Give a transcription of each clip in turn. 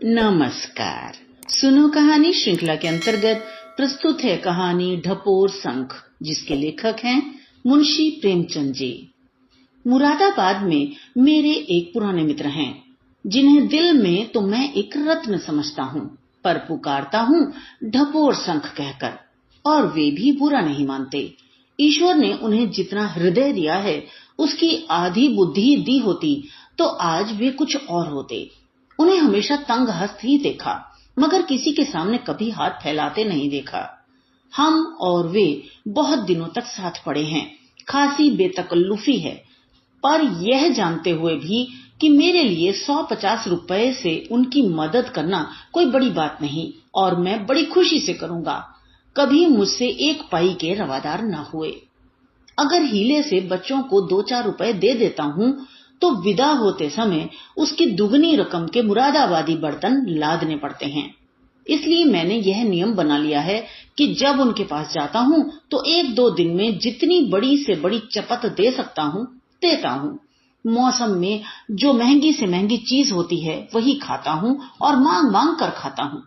नमस्कार। सुनो कहानी श्रृंखला के अंतर्गत प्रस्तुत है कहानी ढपोर शंख, जिसके लेखक हैं मुंशी प्रेमचंद जी। मुरादाबाद में मेरे एक पुराने मित्र हैं, जिन्हें दिल में तो मैं एक रत्न समझता हूँ, पर पुकारता हूँ ढपोर शंख कहकर, और वे भी बुरा नहीं मानते। ईश्वर ने उन्हें जितना हृदय दिया है, उसकी आधी बुद्धि दी होती तो आज वे कुछ और होते। उन्हें हमेशा तंग हस्त ही देखा, मगर किसी के सामने कभी हाथ फैलाते नहीं देखा। हम और वे बहुत दिनों तक साथ पड़े हैं, खासी बेतकल्लुफी है, पर यह जानते हुए भी कि मेरे लिए 150 रुपए से उनकी मदद करना कोई बड़ी बात नहीं, और मैं बड़ी खुशी से करूंगा। कभी मुझसे एक पाई के रवादार न हुए। अगर हीले से बच्चों को 2-4 रुपए दे देता हूँ तो विदा होते समय उसकी दुगनी रकम के मुरादाबादी बर्तन लादने पड़ते हैं। इसलिए मैंने यह नियम बना लिया है कि जब उनके पास जाता हूँ तो 1-2 दिन में जितनी बड़ी से बड़ी चपत दे सकता हूँ देता हूँ। मौसम में जो महंगी से महंगी चीज होती है वही खाता हूँ और मांग मांग कर खाता हूँ।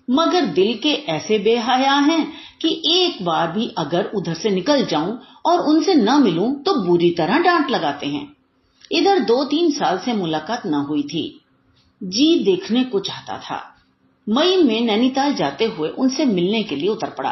मगर दिल के ऐसे बेहया हैं कि एक बार भी अगर उधर से निकल जाऊं और उनसे न मिलूं तो बुरी तरह डांट लगाते हैं। इधर 2-3 साल से मुलाकात न हुई थी। जी देखने को चाहता था। मई में नैनीताल जाते हुए उनसे मिलने के लिए उतर पड़ा।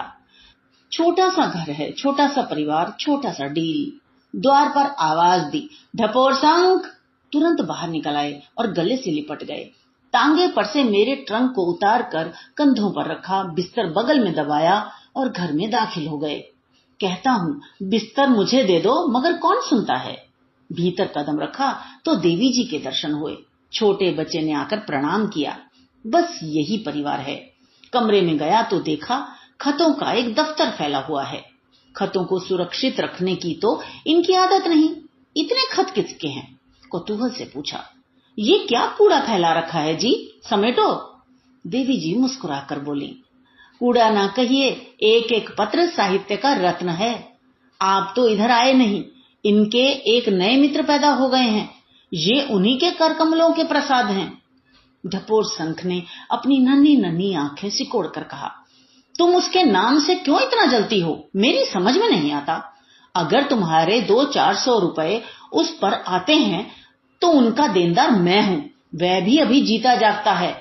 छोटा सा घर है, छोटा सा परिवार, छोटा सा डील। द्वार पर आवाज दी, ढपोर शंख। तुरंत बाहर निकल आए और गले से लिपट गए। टांगे पर से मेरे ट्रंक को उतार कर कंधों पर रखा, बिस्तर बगल में दबाया और घर में दाखिल हो गए। कहता हूँ बिस्तर मुझे दे दो, मगर कौन सुनता है। भीतर कदम रखा तो देवी जी के दर्शन हुए। छोटे बच्चे ने आकर प्रणाम किया। बस यही परिवार है। कमरे में गया तो देखा खतों का एक दफ्तर फैला हुआ है। खतों को सुरक्षित रखने की तो इनकी आदत नहीं। इतने खत किसके हैं? कौतूहल से पूछा। ये क्या कूड़ा फैला रखा है जी, समेटो। देवी जी मुस्कुराकर बोली, कूड़ा ना कहिए, एक एक पत्र साहित्य का रत्न है। आप तो इधर आए नहीं, इनके एक नए मित्र पैदा हो गए हैं। ये उन्हीं के कर कमलों के प्रसाद हैं। ढपोर शंख ने अपनी नन्ही नन्ही आंखें सिकोड़ कर कहा, तुम उसके नाम से क्यों इतना जलती हो? मेरी समझ में नहीं आता। अगर तुम्हारे 200-400 रुपए उस पर आते हैं तो उनका देनदार मैं हूं। वह भी अभी जीता जागता है।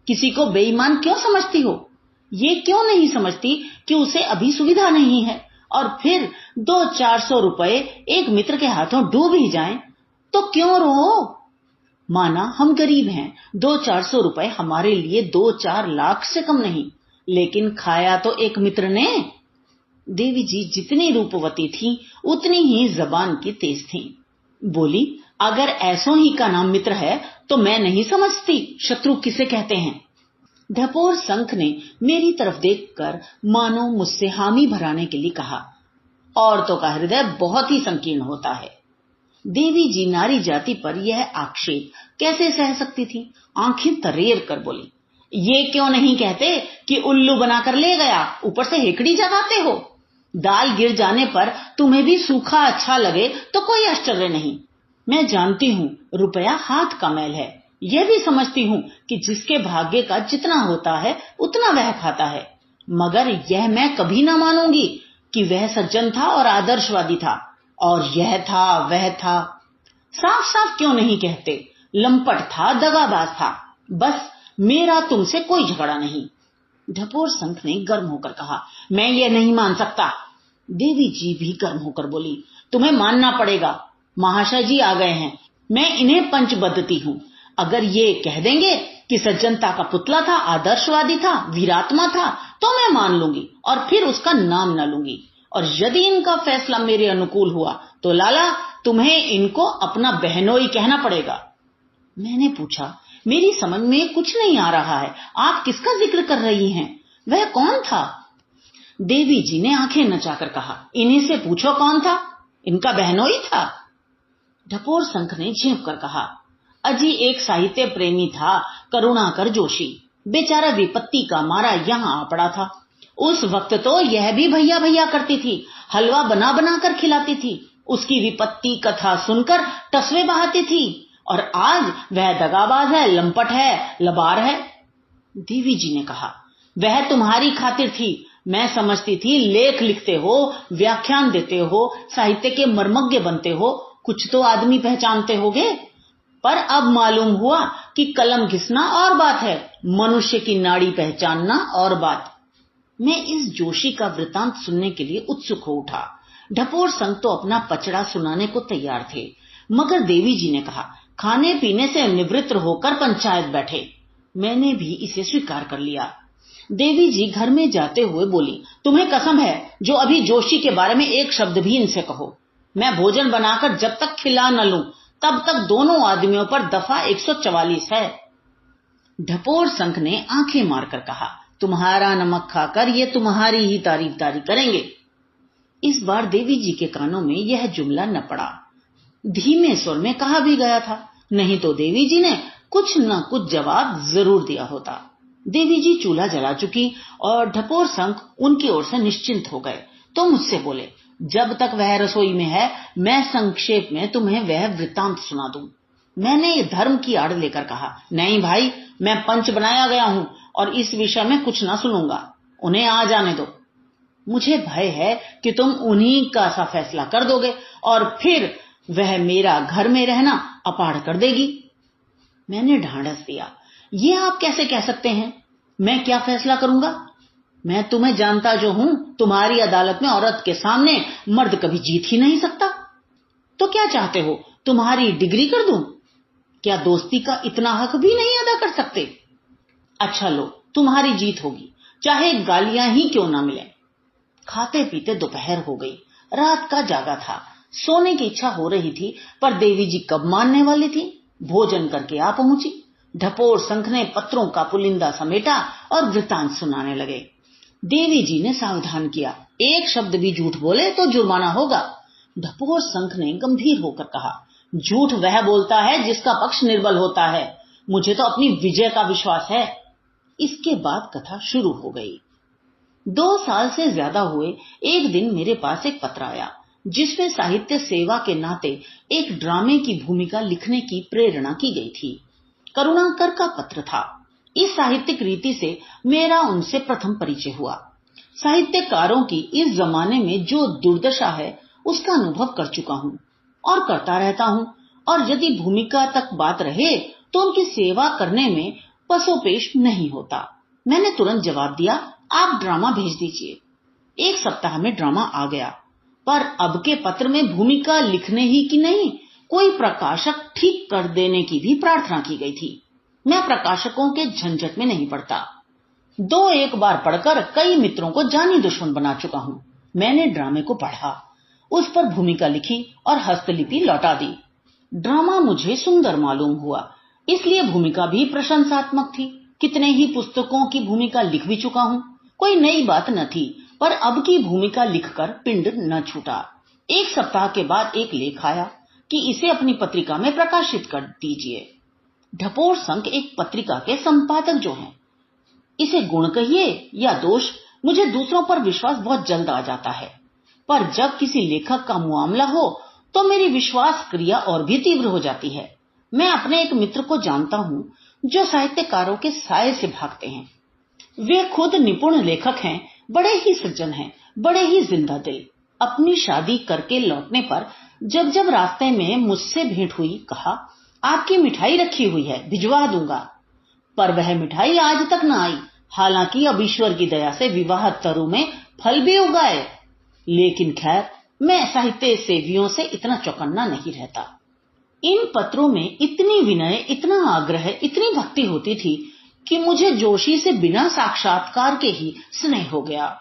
किसी को बेईमान क्यों समझती हो? ये क्यों नहीं समझती कि उसे अभी सुविधा नहीं है, और फिर 200-400 रुपए एक मित्र के हाथों डूब ही जाएं तो क्यों रो? माना हम गरीब हैं, 200-400 रुपए हमारे लिए 2-4 लाख से कम नहीं, लेकिन खाया तो एक मित्र ने। देवी जी जितनी रूपवती थी उतनी ही जबान की तेज थी। बोली, अगर ऐसों ही का नाम मित्र है तो मैं नहीं समझती शत्रु किसे कहते हैं। ढपोर शंख ने मेरी तरफ देखकर मानो मुझसे हामी भराने के लिए कहा, औरतों का हृदय बहुत ही संकीर्ण होता है। देवी जी नारी जाति पर यह आक्षेप कैसे सह सकती थी? आंखें तरेर कर बोली, ये क्यों नहीं कहते कि उल्लू बनाकर ले गया, ऊपर से हेकड़ी जगाते हो। दाल गिर जाने पर तुम्हें भी सूखा अच्छा लगे तो कोई आश्चर्य नहीं। मैं जानती हूँ रुपया हाथ का मैल है। यह भी समझती हूँ कि जिसके भाग्य का जितना होता है उतना वह खाता है, मगर यह मैं कभी ना मानूंगी कि वह सज्जन था और आदर्शवादी था, और यह था वह था। साफ साफ क्यों नहीं कहते? लंपट था, दगाबाज था। बस मेरा तुमसे कोई झगड़ा नहीं। ढपोर शंख ने गर्म होकर कहा, मैं ये नहीं मान सकता। देवी जी भी गर्म होकर बोली, तुम्हें मानना पड़ेगा। महाशय जी आ गए हैं, मैं इन्हें पंच बदती हूँ। अगर ये कह देंगे कि सज्जनता का पुतला था, आदर्शवादी था, वीरात्मा था, तो मैं मान लूंगी और फिर उसका नाम न लूंगी। और यदि इनका फैसला मेरे अनुकूल हुआ तो लाला तुम्हें इनको अपना बहनोई कहना पड़ेगा। मैंने पूछा, मेरी समझ में कुछ नहीं आ रहा है, आप किसका जिक्र कर रही हैं? वह कौन था? देवी जी ने आंखें नचाकर कहा, इन्हीं से पूछो कौन था? इनका बहनोई था। ढपोर शंख ने झेंप कर कहा, अजी एक साहित्य प्रेमी था, करुणाकर जोशी। बेचारा विपत्ति का मारा यहाँ आ पड़ा था। उस वक्त तो यह भी भैया भैया करती थी, हलवा बना बना कर खिलाती थी। उसकी विपत्ति कथा सुनकर टसवे बहाती थी, और आज वह दगाबाज है, लंपट है, लबार है। देवी जी ने कहा, वह तुम्हारी खातिर थी। मैं समझती थी लेख लिखते हो, व्याख्यान देते हो, साहित्य के मर्मज्ञ बनते हो, कुछ तो आदमी पहचानते होगे। पर अब मालूम हुआ कि कलम घिसना और बात है, मनुष्य की नाड़ी पहचानना और बात। मैं इस जोशी का वृतांत सुनने के लिए उत्सुक हो उठा। ढपोर संघ तो अपना पचड़ा सुनाने को तैयार थे, मगर देवी जी ने कहा, खाने पीने से निवृत्त होकर पंचायत बैठे। मैंने भी इसे स्वीकार कर लिया। देवी जी घर में जाते हुए बोली, तुम्हें कसम है जो अभी जोशी के बारे में एक शब्द भी इनसे कहो, मैं भोजन बनाकर जब तक खिला न लूं तब तक दोनों आदमियों पर दफा 144 है। ढपोर संघ ने आंखें मारकर कहा, तुम्हारा नमक खाकर ये तुम्हारी ही तारीफदारी करेंगे। इस बार देवी जी के कानों में यह जुमला न पड़ा। धीमे स्वर में कहा भी गया था, नहीं तो देवी जी ने कुछ न कुछ जवाब जरूर दिया होता। देवी जी चूल्हा जला चुकी और ढपोर संघ उनकी ओर से निश्चिंत हो गए तो मुझसे बोले, जब तक वह रसोई में है मैं संक्षेप में तुम्हें वह वृत्तांत सुना दूं। मैंने धर्म की आड़ लेकर कहा, नहीं भाई, मैं पंच बनाया गया हूं और इस विषय में कुछ ना सुनूंगा, उन्हें आ जाने दो। मुझे भय है कि तुम उन्हीं का सा फैसला कर दोगे और फिर वह मेरा घर में रहना अपाढ़ कर देगी। मैंने ढांढस दिया, ये आप कैसे कह सकते हैं? मैं क्या फैसला करूंगा? मैं तुम्हें जानता जो हूं, तुम्हारी अदालत में औरत के सामने मर्द कभी जीत ही नहीं सकता। तो क्या चाहते हो, तुम्हारी डिग्री कर दूं? क्या दोस्ती का इतना हक भी नहीं अदा कर सकते? अच्छा लो, तुम्हारी जीत होगी, चाहे गालियां ही क्यों ना मिले। खाते पीते दोपहर हो गई, रात का जागा था, सोने की इच्छा हो रही थी, पर देवी जी कब मानने वाली थी। भोजन करके आ पहुंची। ढपोर संघ ने पत्रों का पुलिंदा समेटा और वृतांत सुनाने लगे। देवी जी ने सावधान किया, एक शब्द भी झूठ बोले तो जुर्माना होगा। ढपोर संघ ने गंभीर होकर कहा, झूठ वह बोलता है जिसका पक्ष निर्बल होता है, मुझे तो अपनी विजय का विश्वास है। इसके बाद कथा शुरू हो गई। 2 साल से ज्यादा हुए एक दिन मेरे पास एक पत्र आया, जिसमें साहित्य सेवा के नाते एक ड्रामे की भूमिका लिखने की प्रेरणा की गई थी। करुणाकर का पत्र था। इस साहित्यिक रीति से मेरा उनसे प्रथम परिचय हुआ। साहित्यकारों की इस जमाने में जो दुर्दशा है उसका अनुभव कर चुका हूं और करता रहता हूं, और यदि भूमिका तक बात रहे तो उनकी सेवा करने में पसोपेश नहीं होता। मैंने तुरंत जवाब दिया, आप ड्रामा भेज दीजिए। 1 सप्ताह में ड्रामा आ गया, पर अब के पत्र में भूमिका लिखने ही की नहीं, कोई प्रकाशक ठीक कर देने की भी प्रार्थना की गई थी। मैं प्रकाशकों के झंझट में नहीं पड़ता। 2-1 बार पढ़कर कई मित्रों को जानी दुश्मन बना चुका हूं। मैंने ड्रामे को पढ़ा, उस पर भूमिका लिखी और हस्तलिपि लौटा दी। ड्रामा मुझे सुंदर मालूम हुआ, इसलिए भूमिका भी प्रशंसात्मक थी। कितने ही पुस्तकों की भूमिका लिख भी चुका हूं, कोई नई बात न थी, पर अब की भूमिका लिखकर पिंड न छूटा। 1 सप्ताह के बाद एक लेख आया कि इसे अपनी पत्रिका में प्रकाशित कर दीजिए। ढपोर संघ एक पत्रिका के संपादक जो हैं, इसे गुण कहिए या दोष, मुझे दूसरों पर विश्वास बहुत जल्द आ जाता है, पर जब किसी लेखक का मामला हो तो मेरी विश्वास क्रिया और भी तीव्र हो जाती है। मैं अपने एक मित्र को जानता हूं जो साहित्यकारों के साये से भागते हैं। वे खुद निपुण लेखक हैं, बड़े ही सज्जन हैं, बड़े ही जिंदा दिल। अपनी शादी करके लौटने पर जब जब रास्ते में मुझसे भेंट हुई, कहा, आपकी मिठाई रखी हुई है, भिजवा दूंगा। पर वह मिठाई आज तक न आई। हालांकि अब ईश्वर की दया से विवाह तरु में फल भी उगाए, लेकिन खैर, मैं साहित्य सेवियों से इतना चौकन्ना नहीं रहता। इन पत्रों में इतनी विनय, इतना आग्रह, इतनी भक्ति होती थी कि मुझे जोशी से बिना साक्षात्कार के ही स्नेह हो गया।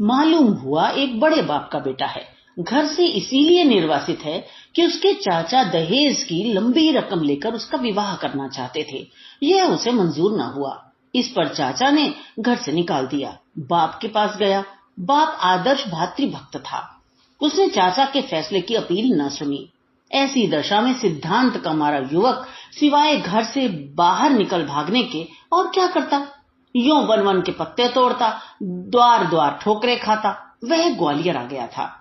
मालूम हुआ एक बड़े बाप का बेटा है, घर से इसीलिए निर्वासित है कि उसके चाचा दहेज की लंबी रकम लेकर उसका विवाह करना चाहते थे। यह उसे मंजूर न हुआ। इस पर चाचा ने घर से निकाल दिया। बाप के पास गया। बाप आदर्श भातृभक्त था। उसने चाचा के फैसले की अपील न सुनी। ऐसी दशा में सिद्धांत का मारा युवक सिवाय घर से बाहर निकल भागने के और क्या करता? यों वन वन के पत्ते तोड़ता, द्वार द्वार ठोकरे खाता। वह ग्वालियर आ गया था।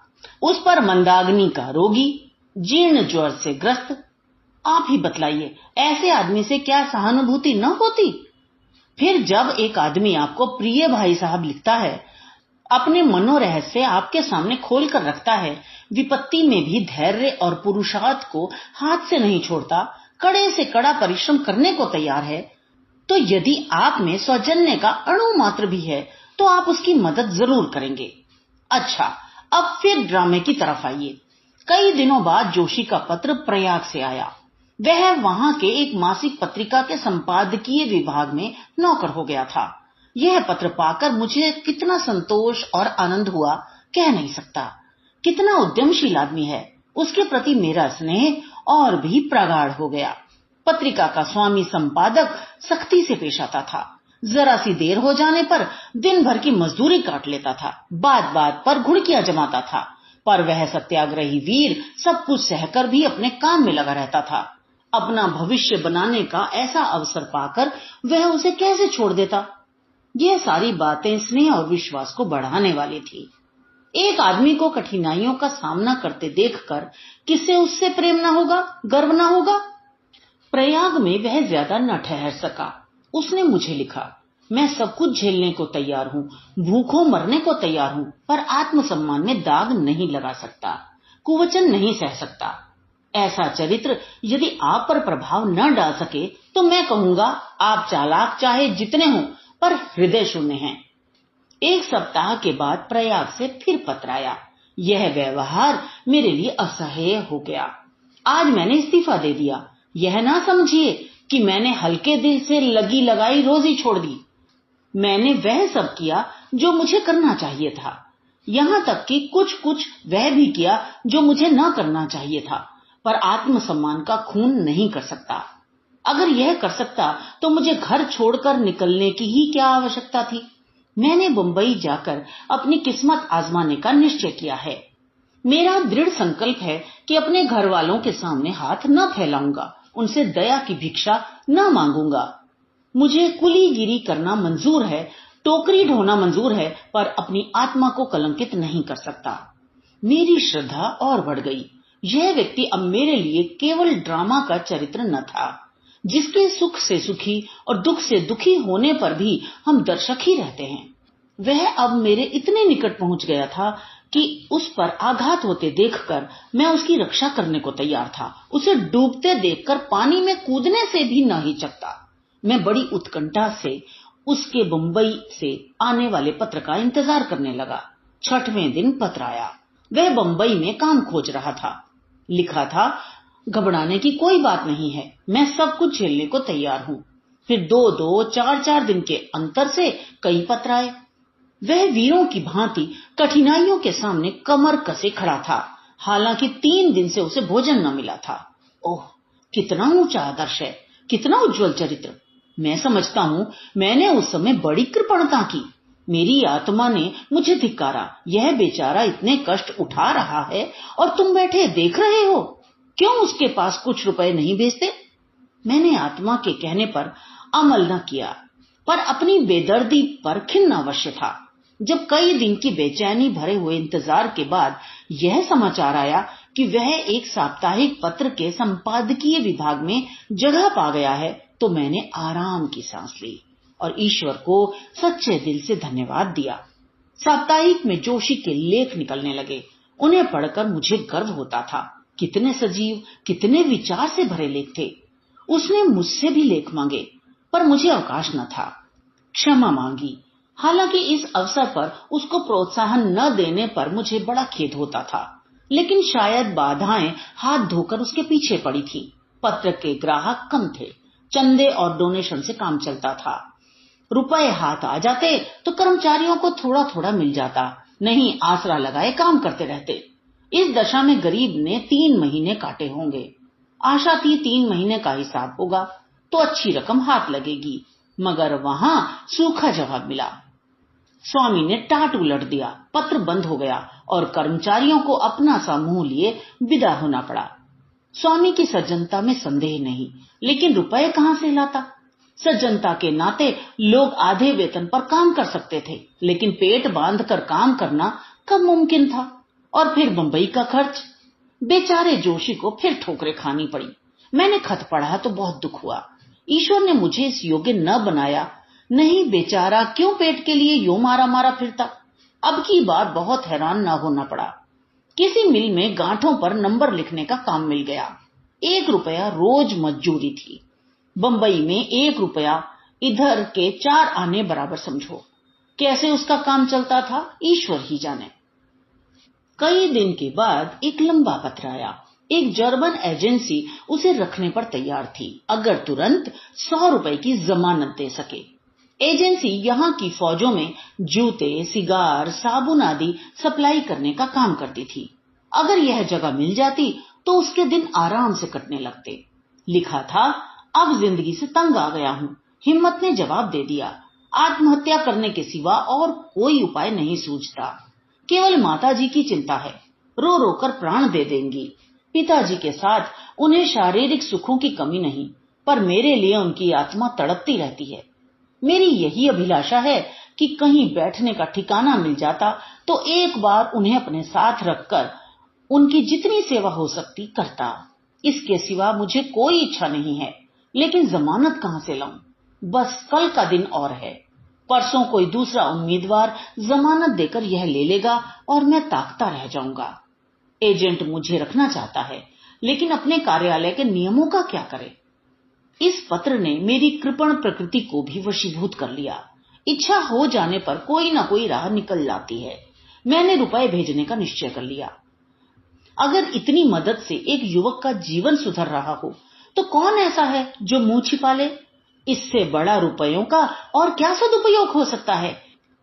उस पर मंदाग्नि का रोगी, जीर्ण ज्वर से ग्रस्त। आप ही बतलाइए, ऐसे आदमी से क्या सहानुभूति न होती? फिर जब एक आदमी आपको प्रिय भाई साहब लिखता है, अपने मनोरहस्य आपके सामने खोल कर रखता है, विपत्ति में भी धैर्य और पुरुषार्थ को हाथ से नहीं छोड़ता, कड़े से कड़ा परिश्रम करने को तैयार है, तो यदि आप में सौजन्य का अणु मात्र भी है तो आप उसकी मदद जरूर करेंगे। अच्छा, अब फिर ड्रामे की तरफ आइए। कई दिनों बाद जोशी का पत्र प्रयाग से आया। वह वहां के एक मासिक पत्रिका के संपादकीय विभाग में नौकर हो गया था। यह पत्र पाकर मुझे कितना संतोष और आनंद हुआ, कह नहीं सकता। कितना उद्यमशील आदमी है, उसके प्रति मेरा स्नेह और भी प्रगाढ़ हो गया। पत्रिका का स्वामी संपादक सख्ती से पेश आता था। जरा सी देर हो जाने पर दिन भर की मजदूरी काट लेता था, बात बात पर घुड़कियां जमाता था, पर वह सत्याग्रही वीर सब कुछ सहकर भी अपने काम में लगा रहता था। अपना भविष्य बनाने का ऐसा अवसर पाकर वह उसे कैसे छोड़ देता? यह सारी बातें स्नेह और विश्वास को बढ़ाने वाली थी। एक आदमी को कठिनाइयों का सामना करते देखकर किसे उससे प्रेम न होगा, गर्व न होगा? प्रयाग में वह ज्यादा न ठहर सका। उसने मुझे लिखा, मैं सब कुछ झेलने को तैयार हूँ, भूखों मरने को तैयार हूँ, पर आत्मसम्मान में दाग नहीं लगा सकता, कुवचन नहीं सह सकता। ऐसा चरित्र यदि आप पर प्रभाव न डाल सके तो मैं कहूंगा आप चालाक चाहे जितने हों, पर हृदय शून्य हैं। एक सप्ताह के बाद प्रयाग से फिर पत्र आया। यह व्यवहार मेरे लिए असह्य हो गया। आज मैंने इस्तीफा दे दिया। यह ना समझिए कि मैंने हल्के दिल से लगी लगाई रोजी छोड़ दी। मैंने वह सब किया जो मुझे करना चाहिए था, यहां तक कि कुछ कुछ वह भी किया जो मुझे न करना चाहिए था, पर आत्मसम्मान का खून नहीं कर सकता। अगर यह कर सकता तो मुझे घर छोड़कर निकलने की ही क्या आवश्यकता थी? मैंने बंबई जाकर अपनी किस्मत आजमाने का निश्चय किया है। मेरा दृढ़ संकल्प है कि अपने घर वालों के सामने हाथ न फैलाऊंगा, उनसे दया की भिक्षा न मांगूंगा। मुझे कुलीगिरी करना मंजूर है, टोकरी ढोना मंजूर है, पर अपनी आत्मा को कलंकित नहीं कर सकता। मेरी श्रद्धा और बढ़ गई। यह व्यक्ति अब मेरे लिए केवल ड्रामा का चरित्र न था, जिसके सुख से सुखी और दुख से दुखी होने पर भी हम दर्शक ही रहते हैं। वह अब मेरे इतने निकट पहुंच गया था कि उस पर आघात होते देखकर मैं उसकी रक्षा करने को तैयार था। उसे डूबते देखकर पानी में कूदने से भी न हिचकता। मैं बड़ी उत्कंठा से उसके बंबई से आने वाले पत्र का इंतजार करने लगा। 6वें दिन पत्र आया। वह बंबई में काम खोज रहा था। लिखा था, घबराने की कोई बात नहीं है, मैं सब कुछ झेलने को तैयार हूं। फिर 2-2, 4-4 दिन के अंतर से कई पत्र आए। वह वीरों की भांति कठिनाइयों के सामने कमर कसे खड़ा था। हालांकि 3 दिन से उसे भोजन न मिला था। ओह, कितना ऊंचा आदर्श है, कितना उज्जवल चरित्र। मैं समझता हूं मैंने उस समय बड़ी कृपणता की। मेरी आत्मा ने मुझे धिक्कारा। यह बेचारा इतने कष्ट उठा रहा है और तुम बैठे देख रहे हो। क्यों उसके पास कुछ रुपए नहीं भेजते? मैंने आत्मा के कहने पर अमल न किया, पर अपनी बेदर्दी पर खिन्न अवश्य था। जब कई दिन की बेचैनी भरे हुए इंतजार के बाद यह समाचार आया कि वह एक साप्ताहिक पत्र के संपादकीय विभाग में जगह पा गया है, तो मैंने आराम की सांस ली और ईश्वर को सच्चे दिल से धन्यवाद दिया। साप्ताहिक में जोशी के लेख निकलने लगे। उन्हें पढ़कर मुझे गर्व होता था। कितने सजीव, कितने विचार से भरे लेख थे। उसने मुझसे भी लेख मांगे, पर मुझे अवकाश न था। क्षमा मांगी। हालांकि इस अवसर पर उसको प्रोत्साहन न देने पर मुझे बड़ा खेद होता था, लेकिन शायद बाधाएं हाथ धोकर उसके पीछे पड़ी थी। पत्र के ग्राहक कम थे, चंदे और डोनेशन से काम चलता था। रुपए हाथ आ जाते तो कर्मचारियों को थोड़ा थोड़ा मिल जाता, नहीं आसरा लगाए काम करते रहते। इस दशा में गरीब ने 3 महीने काटे होंगे। आशा थी 3 महीने का हिसाब होगा तो अच्छी रकम हाथ लगेगी, मगर वहां सूखा जवाब मिला। स्वामी ने टाट उलट दिया। पत्र बंद हो गया और कर्मचारियों को अपना सा मुंह लिए विदा होना पड़ा। स्वामी की सज्जनता में संदेह नहीं, लेकिन रुपए कहां से लाता? सज्जनता के नाते लोग आधे वेतन पर काम कर सकते थे, लेकिन पेट बांधकर काम करना कब मुमकिन था? और फिर बंबई का खर्च। बेचारे जोशी को फिर ठोकरें खानी पड़ी। मैंने खत पढ़ा तो बहुत दुख हुआ। ईश्वर ने मुझे इस योग्य न बनाया, नहीं बेचारा क्यों पेट के लिए यूं मारा मारा फिरता। अब की बार बहुत हैरान न होना पड़ा। किसी मिल में गांठों पर नंबर लिखने का काम मिल गया। 1 रुपया रोज मजदूरी थी। बंबई में 1 रुपया इधर के 4 आने बराबर समझो। कैसे उसका काम चलता था ईश्वर ही जाने। कई दिन के बाद एक लंबा पत्र आया। एक जर्मन एजेंसी उसे रखने पर तैयार थी अगर तुरंत 100 रुपए की जमानत दे सके। एजेंसी यहाँ की फौजों में जूते, सिगार, साबुन आदि सप्लाई करने का काम करती थी। अगर यह जगह मिल जाती तो उसके दिन आराम से कटने लगते। लिखा था, अब जिंदगी से तंग आ गया हूँ। हिम्मत ने जवाब दे दिया, आत्महत्या करने के सिवा और कोई उपाय नहीं सूझता। केवल माताजी की चिंता है, रो रो कर प्राण दे देंगी। पिताजी के साथ उन्हें शारीरिक सुखों की कमी नहीं, पर मेरे लिए उनकी आत्मा तड़पती रहती है। मेरी यही अभिलाषा है कि कहीं बैठने का ठिकाना मिल जाता तो एक बार उन्हें अपने साथ रखकर उनकी जितनी सेवा हो सकती करता। इसके सिवा मुझे कोई इच्छा नहीं है, लेकिन जमानत कहां से लाऊं? बस कल का दिन और है। परसों कोई दूसरा उम्मीदवार जमानत देकर यह ले लेगा और मैं ताकता रह जाऊंगा। एजेंट मुझे रखना चाहता है, लेकिन अपने कार्यालय के नियमों का क्या करे? इस पत्र ने मेरी कृपण प्रकृति को भी वशीभूत कर लिया। इच्छा हो जाने पर कोई ना कोई राह निकल जाती है। मैंने रुपए भेजने का निश्चय कर लिया। अगर इतनी मदद से एक युवक का जीवन सुधर रहा हो तो कौन ऐसा है जो मुंह छिपा ले? इससे बड़ा रुपयों का और क्या सदुपयोग हो सकता है?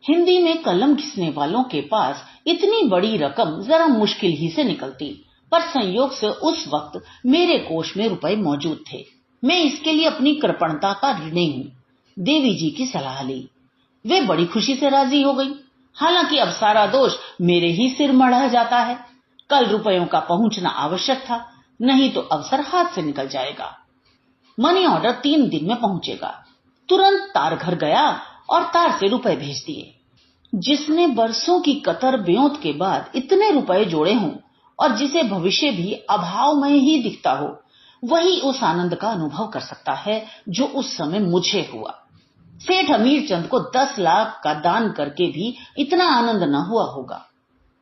हिंदी में कलम घिसने वालों के पास इतनी बड़ी रकम जरा मुश्किल ही से निकलती, पर संयोग से उस वक्त मेरे कोष में रुपए मौजूद थे। मैं इसके लिए अपनी कृपणता का ऋणी हूं। देवी जी की सलाह ली, वे बड़ी खुशी से राजी हो गई। हालांकि अब सारा दोष मेरे ही सिर मढ़ा जाता है। कल रुपयों का पहुंचना आवश्यक था, नहीं तो अवसर हाथ से निकल जाएगा। मनी ऑर्डर 3 दिन में पहुंचेगा। तुरंत तार घर गया और तार से रुपए भेज दिए। जिसने बरसों की कतर ब्योंत के बाद इतने रुपए जोड़े हों और जिसे भविष्य भी अभावमय ही दिखता हो, वही उस आनंद का अनुभव कर सकता है जो उस समय मुझे हुआ। सेठ अमीर चंद को 10 लाख का दान करके भी इतना आनंद न हुआ होगा।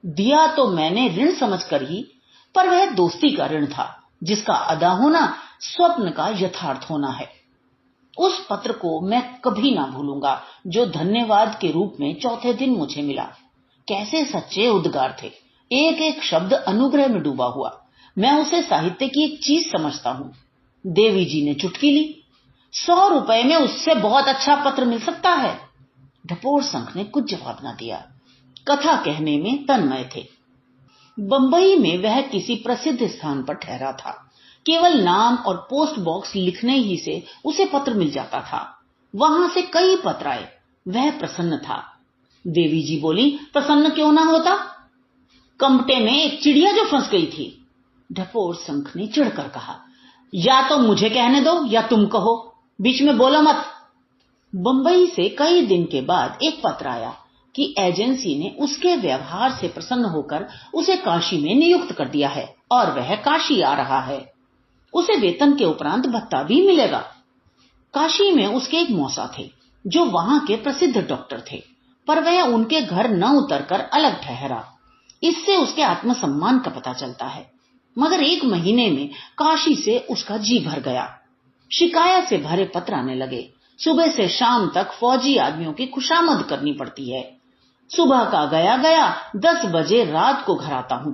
दिया तो मैंने ऋण समझकर ही, पर वह दोस्ती का ऋण था जिसका अदा होना स्वप्न का यथार्थ होना है। उस पत्र को मैं कभी ना भूलूंगा जो धन्यवाद के रूप में चौथे दिन मुझे मिला। कैसे सच्चे उद्गार थे, एक एक शब्द अनुग्रह में डूबा हुआ। मैं उसे साहित्य की एक चीज समझता हूँ। देवी जी ने चुटकी ली, 100 रुपए में उससे बहुत अच्छा पत्र मिल सकता है। ढपोर संख ने कुछ जवाब न दिया, कथा कहने में तन्मय थे। बंबई में वह किसी प्रसिद्ध स्थान पर ठहरा था। केवल नाम और पोस्ट बॉक्स लिखने ही से उसे पत्र मिल जाता था। वहां से कई पत्र आए। वह प्रसन्न था। देवी जी बोली, प्रसन्न क्यों ना होता? कमटे में एक चिड़िया जो फंस गई थी। ढपोर संख ने चिढ़कर कहा, या तो मुझे कहने दो या तुम कहो, बीच में बोलो मत। बंबई से कई दिन के बाद एक पत्र आया कि एजेंसी ने उसके व्यवहार से प्रसन्न होकर उसे काशी में नियुक्त कर दिया है और वह काशी आ रहा है। उसे वेतन के उपरांत भत्ता भी मिलेगा। काशी में उसके एक मौसा थे जो वहां के प्रसिद्ध डॉक्टर थे, पर वह उनके घर न उतरकर अलग ठहरा। इससे उसके आत्मसम्मान का पता चलता है। मगर 1 महीने में काशी से उसका जी भर गया। शिकायत से भरे पत्र आने लगे। सुबह से शाम तक फौजी आदमियों की खुशामद करनी पड़ती है। सुबह का गया गया 10 बजे रात को घर आता हूं।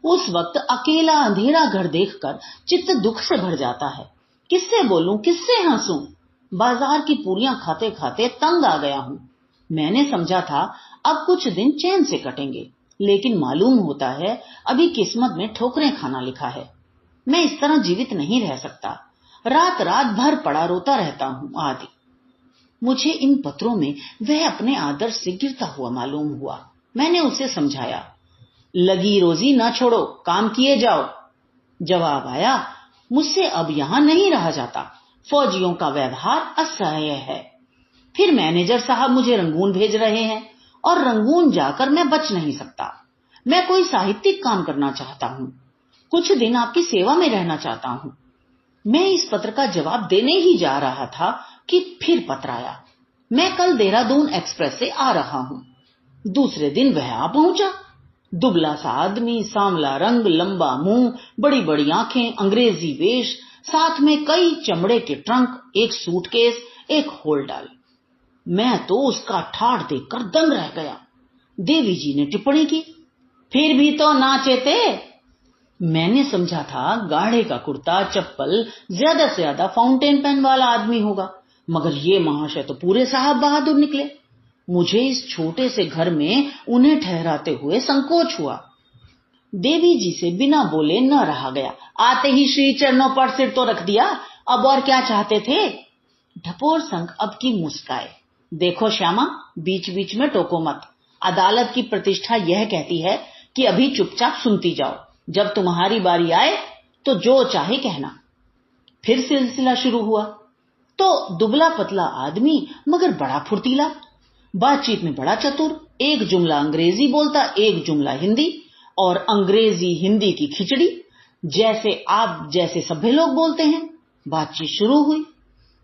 उस वक्त अकेला अंधेरा घर देखकर चित्त दुख से भर जाता है। किससे बोलूं, किससे हंसूं? बाजार की पूरियां खाते खाते तंग आ गया हूं। मैंने समझा था अब कुछ दिन चैन से कटेंगे, लेकिन मालूम होता है अभी किस्मत में ठोकरें खाना लिखा है। मैं इस तरह जीवित नहीं रह सकता। रात रात भर पड़ा रोता रहता हूं आदि। मुझे इन पत्रों में वह अपने आदर्श से गिरता हुआ मालूम हुआ। मैंने उसे समझाया, लगी रोजी न छोड़ो, काम किए जाओ। जवाब आया, मुझसे अब यहां नहीं रहा जाता। फौजियों का व्यवहार असह्य है। फिर मैनेजर साहब मुझे रंगून भेज रहे हैं और रंगून जाकर मैं बच नहीं सकता। मैं कोई साहित्यिक काम करना चाहता हूं। कुछ दिन आपकी सेवा में रहना चाहता हूं। मैं इस पत्र का जवाब देने ही जा रहा था कि फिर पत्र आया। मैं कल देहरादून एक्सप्रेस से आ रहा हूं। दूसरे दिन वह आ पहुंचा। दुबला सा आदमी, सांवला रंग, लंबा मुंह, बड़ी बड़ी आंखें, अंग्रेजी वेश, साथ में कई चमड़े के ट्रंक, एक सूटकेस, एक होल्डाल। मैं तो उसका ठाठ देखकर दंग रह गया। देवी जी ने टिप्पणी की, फिर भी तो नाचे थे। मैंने समझा था गाढ़े का कुर्ता, चप्पल, ज्यादा से ज्यादा फाउंटेन पेन वाला आदमी होगा, मगर ये महाशय तो पूरे साहब बहादुर निकले। मुझे इस छोटे से घर में उन्हें ठहराते हुए संकोच हुआ। देवी जी से बिना बोले न रहा गया। आते ही श्री चरणों पर सिर तो रख दिया। अब और क्या चाहते थे? ढपोर संघ अब की मुस्काए। देखो श्यामा, बीच बीच में टोको मत। अदालत की प्रतिष्ठा यह कहती है कि अभी चुपचाप सुनती जाओ। जब तुम्हारी बारी आए तो जो चाहे कहना। फिर सिलसिला शुरू हुआ। तो दुबला पतला आदमी, मगर बड़ा फुर्तीला, बातचीत में बड़ा चतुर। एक जुमला अंग्रेजी बोलता, एक जुमला हिंदी, और अंग्रेजी हिंदी की खिचड़ी, जैसे आप जैसे सभ्य लोग बोलते हैं। बातचीत शुरू हुई।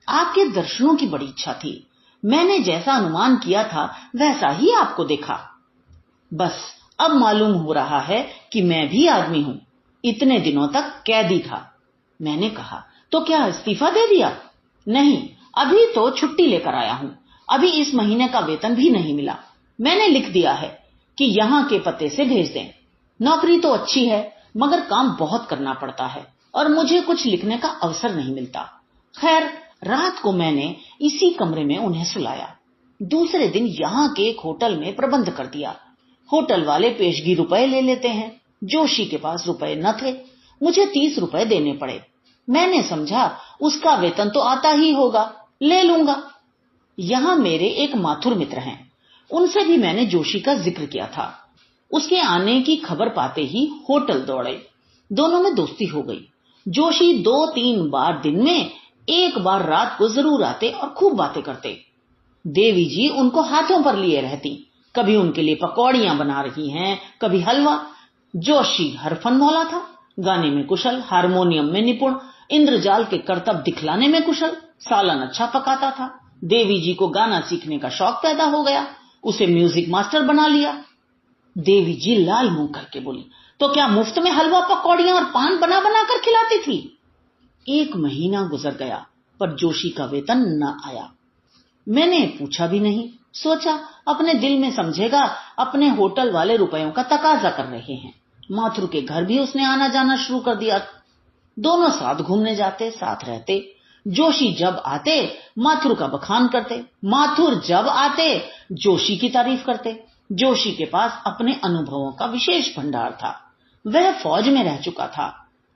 आपके दर्शनों की बड़ी इच्छा थी। मैंने जैसा अनुमान किया था वैसा ही आपको देखा। बस अब मालूम हो रहा है कि मैं भी आदमी हूं। इतने दिनों तक कैदी था। मैंने कहा, तो क्या इस्तीफा दे दिया? नहीं, अभी तो छुट्टी लेकर आया हूं। अभी इस महीने का वेतन भी नहीं मिला। मैंने लिख दिया है कि यहां के पते से भेज दें। नौकरी तो अच्छी है, मगर काम बहुत करना पड़ता है और मुझे कुछ लिखने का अवसर नहीं मिलता। खैर, रात को मैंने इसी कमरे में उन्हें सुलाया। दूसरे दिन यहां के एक होटल में प्रबंध कर दिया। होटल वाले पेशगी रुपए ले लेते हैं। जोशी के पास रुपए न थे। मुझे 30 रुपए देने पड़े। मैंने समझा उसका वेतन तो आता ही होगा, ले लूंगा। यहां मेरे एक माथुर मित्र हैं। उनसे भी मैंने जोशी का जिक्र किया था। उसके आने की खबर पाते ही होटल दौड़े। दोनों में दोस्ती हो गई। जोशी 2-3 बार दिन में, एक बार रात को जरूर आते और खूब बातें करते। देवी जी उनको हाथों पर लिए रहती। कभी उनके लिए पकौड़ियां बना रही हैं, कभी हलवा। जोशी हर फन मौला था। गाने में कुशल, हारमोनियम में निपुण, इंद्रजाल के करतब दिखलाने में कुशल, सालन अच्छा पकाता था। देवी जी को गाना सीखने का शौक पैदा हो गया। उसे म्यूजिक मास्टर बना लिया। देवी जी लाल मुंह करके बोली, तो क्या मुफ्त में हलवा, पकौड़ियां और पान बना बना कर खिलाती थी? 1 महीना गुजर गया, पर जोशी का वेतन न आया। मैंने पूछा भी नहीं। सोचा अपने दिल में समझेगा अपने होटल वाले रुपयों का तकाजा कर रहे हैं। माथुर के घर भी उसने आना जाना शुरू कर दिया। दोनों साथ घूमने जाते, साथ रहते। जोशी जब आते माथुर का बखान करते, माथुर जब आते जोशी की तारीफ करते। जोशी के पास अपने अनुभवों का विशेष भंडार था। वह फौज में रह चुका था।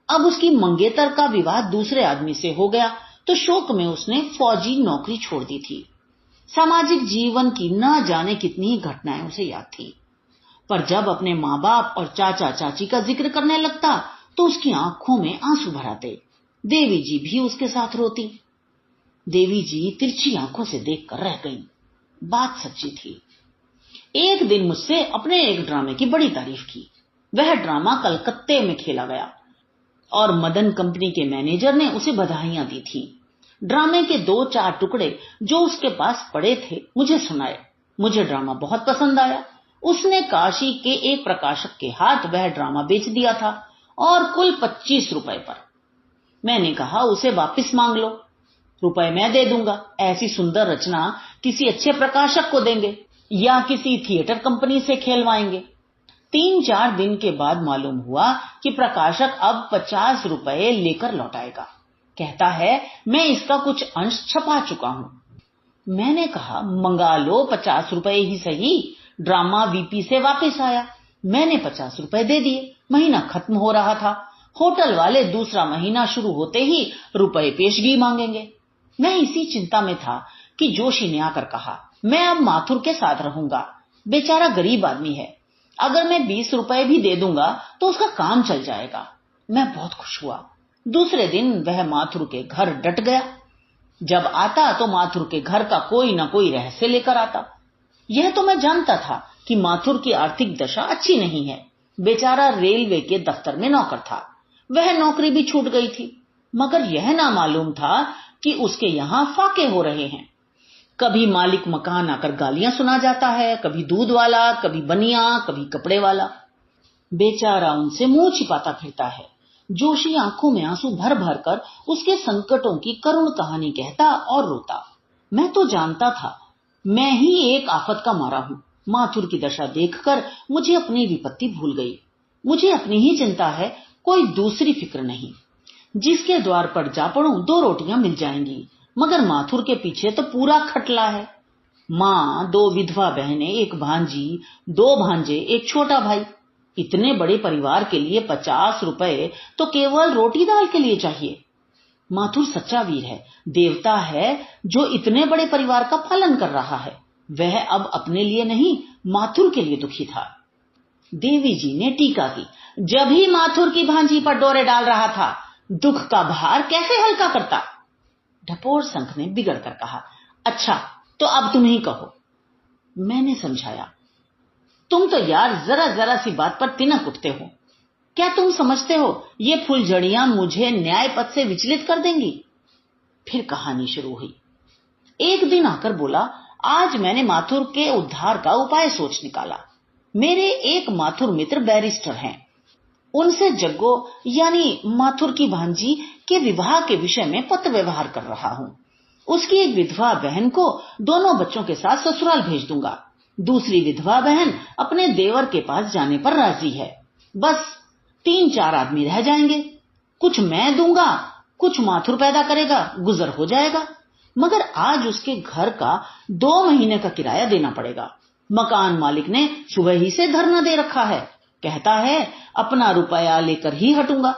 अब उसकी मंगेतर का विवाह दूसरे आदमी से हो गया तो शोक में उसने फौजी नौकरी छोड़ दी थी। सामाजिक जीवन की न जाने कितनी ही घटनाएं उसे याद थी, पर जब अपने माँ बाप और चाचा चाची का जिक्र करने लगता तो उसकी आंखों में आंसू भर आते। देवी जी भी उसके साथ रोती। देवी जी तिरछी आंखों से देखकर रह गईं। बात सच्ची थी। एक दिन मुझसे अपने एक ड्रामे की बड़ी तारीफ की। वह ड्रामा कलकत्ते में खेला गया और मदन कंपनी के मैनेजर ने उसे बधाइयां दी थी। ड्रामे के 2-4 टुकड़े जो उसके पास पड़े थे मुझे सुनाए। मुझे ड्रामा बहुत पसंद आया। उसने काशी के एक प्रकाशक के हाथ वह ड्रामा बेच दिया था और कुल 25 रुपए पर। मैंने कहा, उसे वापस मांग लो, रुपए मैं दे दूंगा। ऐसी सुंदर रचना किसी अच्छे प्रकाशक को देंगे या किसी थिएटर कंपनी से खेलवाएंगे। 3-4 दिन के बाद मालूम हुआ कि प्रकाशक अब 50 रुपए लेकर लौटाएगा। कहता है, मैं इसका कुछ अंश छपा चुका हूं। मैंने कहा, मंगा लो, 50 रुपए ही सही। ड्रामा वीपी से वापस आया। मैंने 50 रुपए दे दिए। महीना खत्म हो रहा था। होटल वाले दूसरा महीना शुरू होते ही रुपए पेशगी मांगेंगे। मैं इसी चिंता में था कि जोशी ने आकर कहा, मैं अब माथुर के साथ रहूंगा। बेचारा गरीब आदमी है। अगर मैं 20 रुपए भी दे दूंगा तो उसका काम चल जाएगा। मैं बहुत खुश हुआ। दूसरे दिन वह माथुर के घर डट गया। जब आता तो माथुर के घर का कोई न कोई रहस्य लेकर आता। यह तो मैं जानता था कि माथुर की आर्थिक दशा अच्छी नहीं है। बेचारा रेलवे के दफ्तर में नौकर था। वह नौकरी भी छूट गई थी, मगर यह ना मालूम था कि उसके यहां फाके हो रहे हैं। कभी मालिक मकान आकर गालियां सुना जाता है, कभी दूध वाला, कभी बनिया, कभी कपड़े वाला। बेचारा उनसे मुंह छिपाता फिरता है। जोशी आंखों में आंसू भर भर कर उसके संकटों की करुण कहानी कहता और रोता। मैं तो जानता था मैं ही एक आफत का मारा हूं। माथुर की दशा देखकर मुझे अपनी विपत्ति भूल गई। मुझे अपनी ही चिंता है, कोई दूसरी फिक्र नहीं। जिसके द्वार पर जा पड़ूं 2 रोटियां मिल जाएंगी, मगर माथुर के पीछे तो पूरा खटला है। माँ, 2 विधवा बहनें, 1 भांजी, 2 भांजे, 1 छोटा भाई। इतने बड़े परिवार के लिए 50 रुपए तो केवल रोटी दाल के लिए चाहिए। माथुर सच्चा वीर है, देवता है जो इतने बड़े परिवार का पालन कर रहा है। वह अब अपने लिए नहीं, माथुर के लिए दुखी था। देवी जी ने टीका की, जब ही माथुर की भांजी पर डोरे डाल रहा था, दुख का भार कैसे हल्का करता। ढपोर संख ने बिगड़ कर कहा, अच्छा तो अब तुम ही कहो। मैंने समझाया, तुम तो यार जरा जरा सी बात पर तिनक उठते हो। क्या तुम समझते हो ये फुलझड़ियां मुझे न्याय पथ से विचलित कर देंगी? फिर कहानी शुरू हुई। एक दिन आकर बोला, आज मैंने माथुर के उद्धार का उपाय सोच निकाला। मेरे एक माथुर मित्र बैरिस्टर हैं। उनसे जग्गो यानी माथुर की भांजी के विवाह के विषय में पत्र व्यवहार कर रहा हूं। उसकी एक विधवा बहन को दोनों बच्चों के साथ ससुराल भेज दूंगा। दूसरी विधवा बहन अपने देवर के पास जाने पर राजी है। बस 3-4 आदमी रह जाएंगे। कुछ मैं दूंगा, कुछ माथुर पैदा करेगा, गुजर हो जाएगा। मगर आज उसके घर का 2 महीने का किराया देना पड़ेगा। मकान मालिक ने सुबह ही से धरना दे रखा है। कहता है अपना रुपया लेकर ही हटूंगा।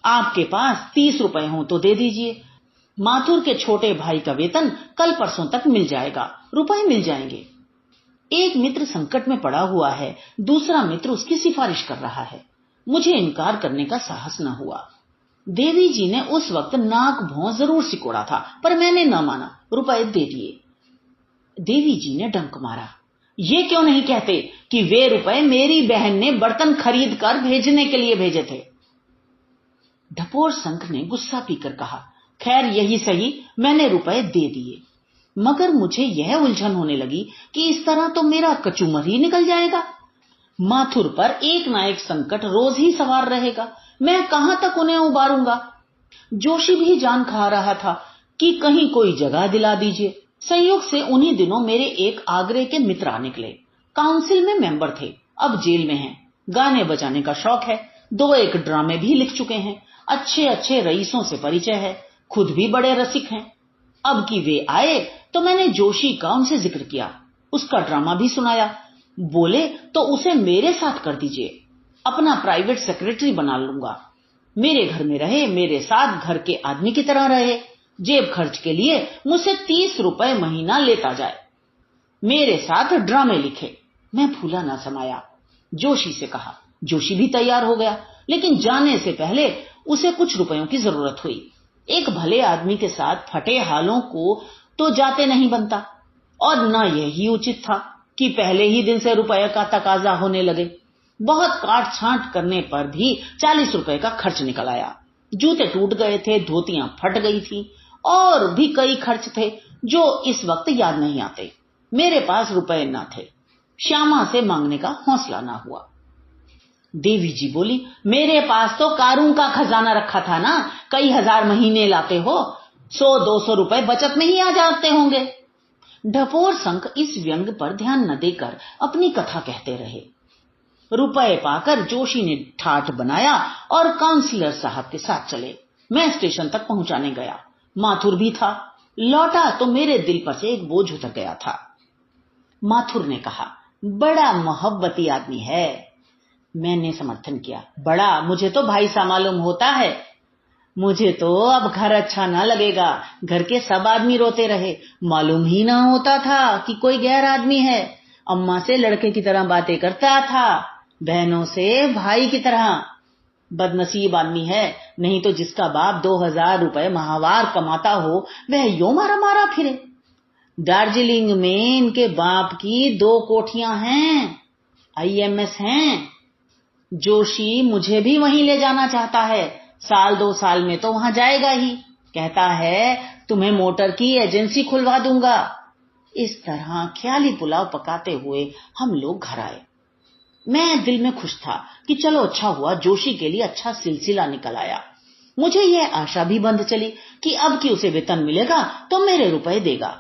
आपके पास 30 रुपए हो तो दे दीजिए। माथुर के छोटे भाई का वेतन कल परसों तक मिल जाएगा, रुपए मिल जाएंगे। एक मित्र संकट में पड़ा हुआ है, दूसरा मित्र उसकी सिफारिश कर रहा है। मुझे इनकार करने का साहस न हुआ। देवी जी ने उस वक्त नाक भौं जरूर सिकोड़ा था, पर मैंने न माना, रुपए दे दिए। देवी जी ने डंक मारा, ये क्यों नहीं कहते कि वे रुपए मेरी बहन ने बर्तन खरीद कर भेजने के लिए भेजे थे। ढपोर संख ने गुस्सा पीकर कहा, खैर यही सही, मैंने रुपए दे दिए। मगर मुझे यह उलझन होने लगी कि इस तरह तो मेरा कचूमर ही निकल जाएगा। माथुर पर एक ना एक संकट रोज ही सवार रहेगा। मैं कहां तक उन्हें उबारूंगा। जोशी भी जान खा रहा था कि कहीं कोई जगह दिला दीजिए। संयोग से उन्हीं दिनों मेरे एक आगरे के मित्र आ निकले। काउंसिल में मेंबर थे, अब जेल में हैं। गाने बजाने का शौक है, 2-1 ड्रामे भी लिख चुके हैं। अच्छे अच्छे रईसों से परिचय है, खुद भी बड़े रसिक हैं। अब कि वे आए तो मैंने जोशी का उनसे जिक्र किया, उसका ड्रामा भी सुनाया। बोले तो उसे मेरे साथ कर दीजिए, अपना प्राइवेट सेक्रेटरी बना लूंगा। मेरे घर में रहे, मेरे साथ घर के आदमी की तरह रहे। जेब खर्च के लिए मुझसे 30 रुपए महीना लेता जाए, मेरे साथ ड्रामे लिखे। मैं फूला ना समाया, जोशी से कहा। जोशी भी तैयार हो गया, लेकिन जाने से पहले उसे कुछ रुपयों की जरूरत हुई। एक भले आदमी के साथ फटे हालों को तो जाते नहीं बनता, और न यही उचित था कि पहले ही दिन से रुपये का तकाजा होने लगे। बहुत काट छांट करने पर भी 40 रुपए का खर्च निकल आया। जूते टूट गए थे, धोतियां फट गई थी, और भी कई खर्च थे जो इस वक्त याद नहीं आते। मेरे पास रुपए न थे, श्यामा से मांगने का हौसला ना हुआ। देवी जी बोली, मेरे पास तो कारों का खजाना रखा था ना, कई हजार महीने लाते हो, 100-200 रुपए बचत में ही आ जाते होंगे। ढपोर संख इस व्यंग पर ध्यान न देकर अपनी कथा कहते रहे। रुपए पाकर जोशी ने ठाठ बनाया और काउंसलर साहब के साथ चले। मैं स्टेशन तक पहुंचाने गया, माथुर भी था। लौटा तो मेरे दिल पर से एक बोझ उतर गया था। माथुर ने कहा, बड़ा मोहब्बती आदमी है। मैंने समर्थन किया, बड़ा, मुझे तो भाई सा मालूम होता है। मुझे तो अब घर अच्छा ना लगेगा, घर के सब आदमी रोते रहे, मालूम ही ना होता था कि कोई गैर आदमी है। अम्मा से लड़के की तरह बातें करता था, बहनों से भाई की तरह। बदनसीब आदमी है, नहीं तो जिसका बाप 2000 रुपए माहवार कमाता हो वह यो मारा मारा फिरे। दार्जिलिंग में इनके बाप की 2 कोठियां हैं, IMS हैं। जोशी मुझे भी वहीं ले जाना चाहता है, 1-2 साल में तो वहां जाएगा ही। कहता है तुम्हें मोटर की एजेंसी खुलवा दूंगा। इस तरह ख्याली पुलाव पकाते हुए हम लोग घर आए। मैं दिल में खुश था कि चलो अच्छा हुआ, जोशी के लिए अच्छा सिलसिला निकल आया। मुझे यह आशा भी बंध चली कि अब कि उसे वेतन मिलेगा तो मेरे रुपए देगा,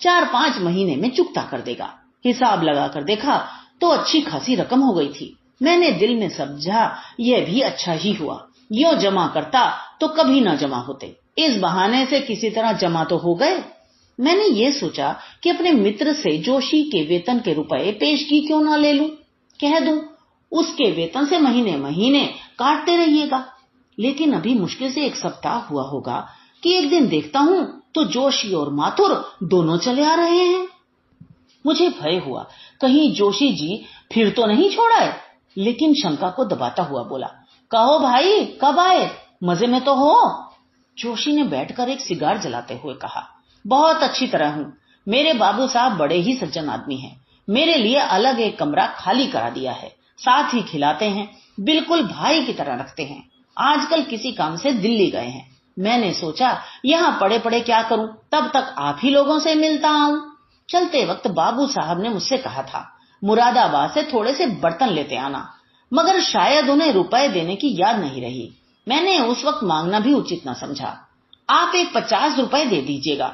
4-5 महीने में चुकता कर देगा। हिसाब लगाकर देखा तो अच्छी खासी रकम हो गई थी। मैंने दिल में समझा यह भी अच्छा ही हुआ, यो जमा करता तो कभी ना जमा होते, इस बहाने से किसी तरह जमा तो हो गए। मैंने ये सोचा कि अपने मित्र से जोशी के वेतन के रुपए पेशगी क्यों ना ले लूं, कह दूं उसके वेतन से महीने महीने काटते रहिएगा। लेकिन अभी मुश्किल से 1 सप्ताह हुआ होगा कि एक दिन देखता हूं तो जोशी और माथुर दोनों चले आ रहे हैं। मुझे भय हुआ कहीं जोशी जी फिर तो नहीं छोड़ा है, लेकिन शंका को दबाता हुआ बोला, कहो भाई कब आए, मजे में तो हो। जोशी ने बैठकर एक सिगार जलाते हुए कहा, बहुत अच्छी तरह हूं, मेरे बाबू साहब बड़े ही सज्जन आदमी हैं, मेरे लिए अलग एक कमरा खाली करा दिया है, साथ ही खिलाते हैं, बिल्कुल भाई की तरह रखते हैं। आजकल किसी काम से दिल्ली गए हैं, मैंने सोचा यहाँ पड़े पड़े क्या करूं, तब तक आप ही लोगों से मिलता आऊं। चलते वक्त बाबू साहब ने मुझसे कहा था मुरादाबाद से थोड़े से बर्तन लेते आना, मगर शायद उन्हें रुपए देने की याद नहीं रही। मैंने उस वक्त मांगना भी उचित न समझा। आप एक 50 रुपए दे दीजिएगा,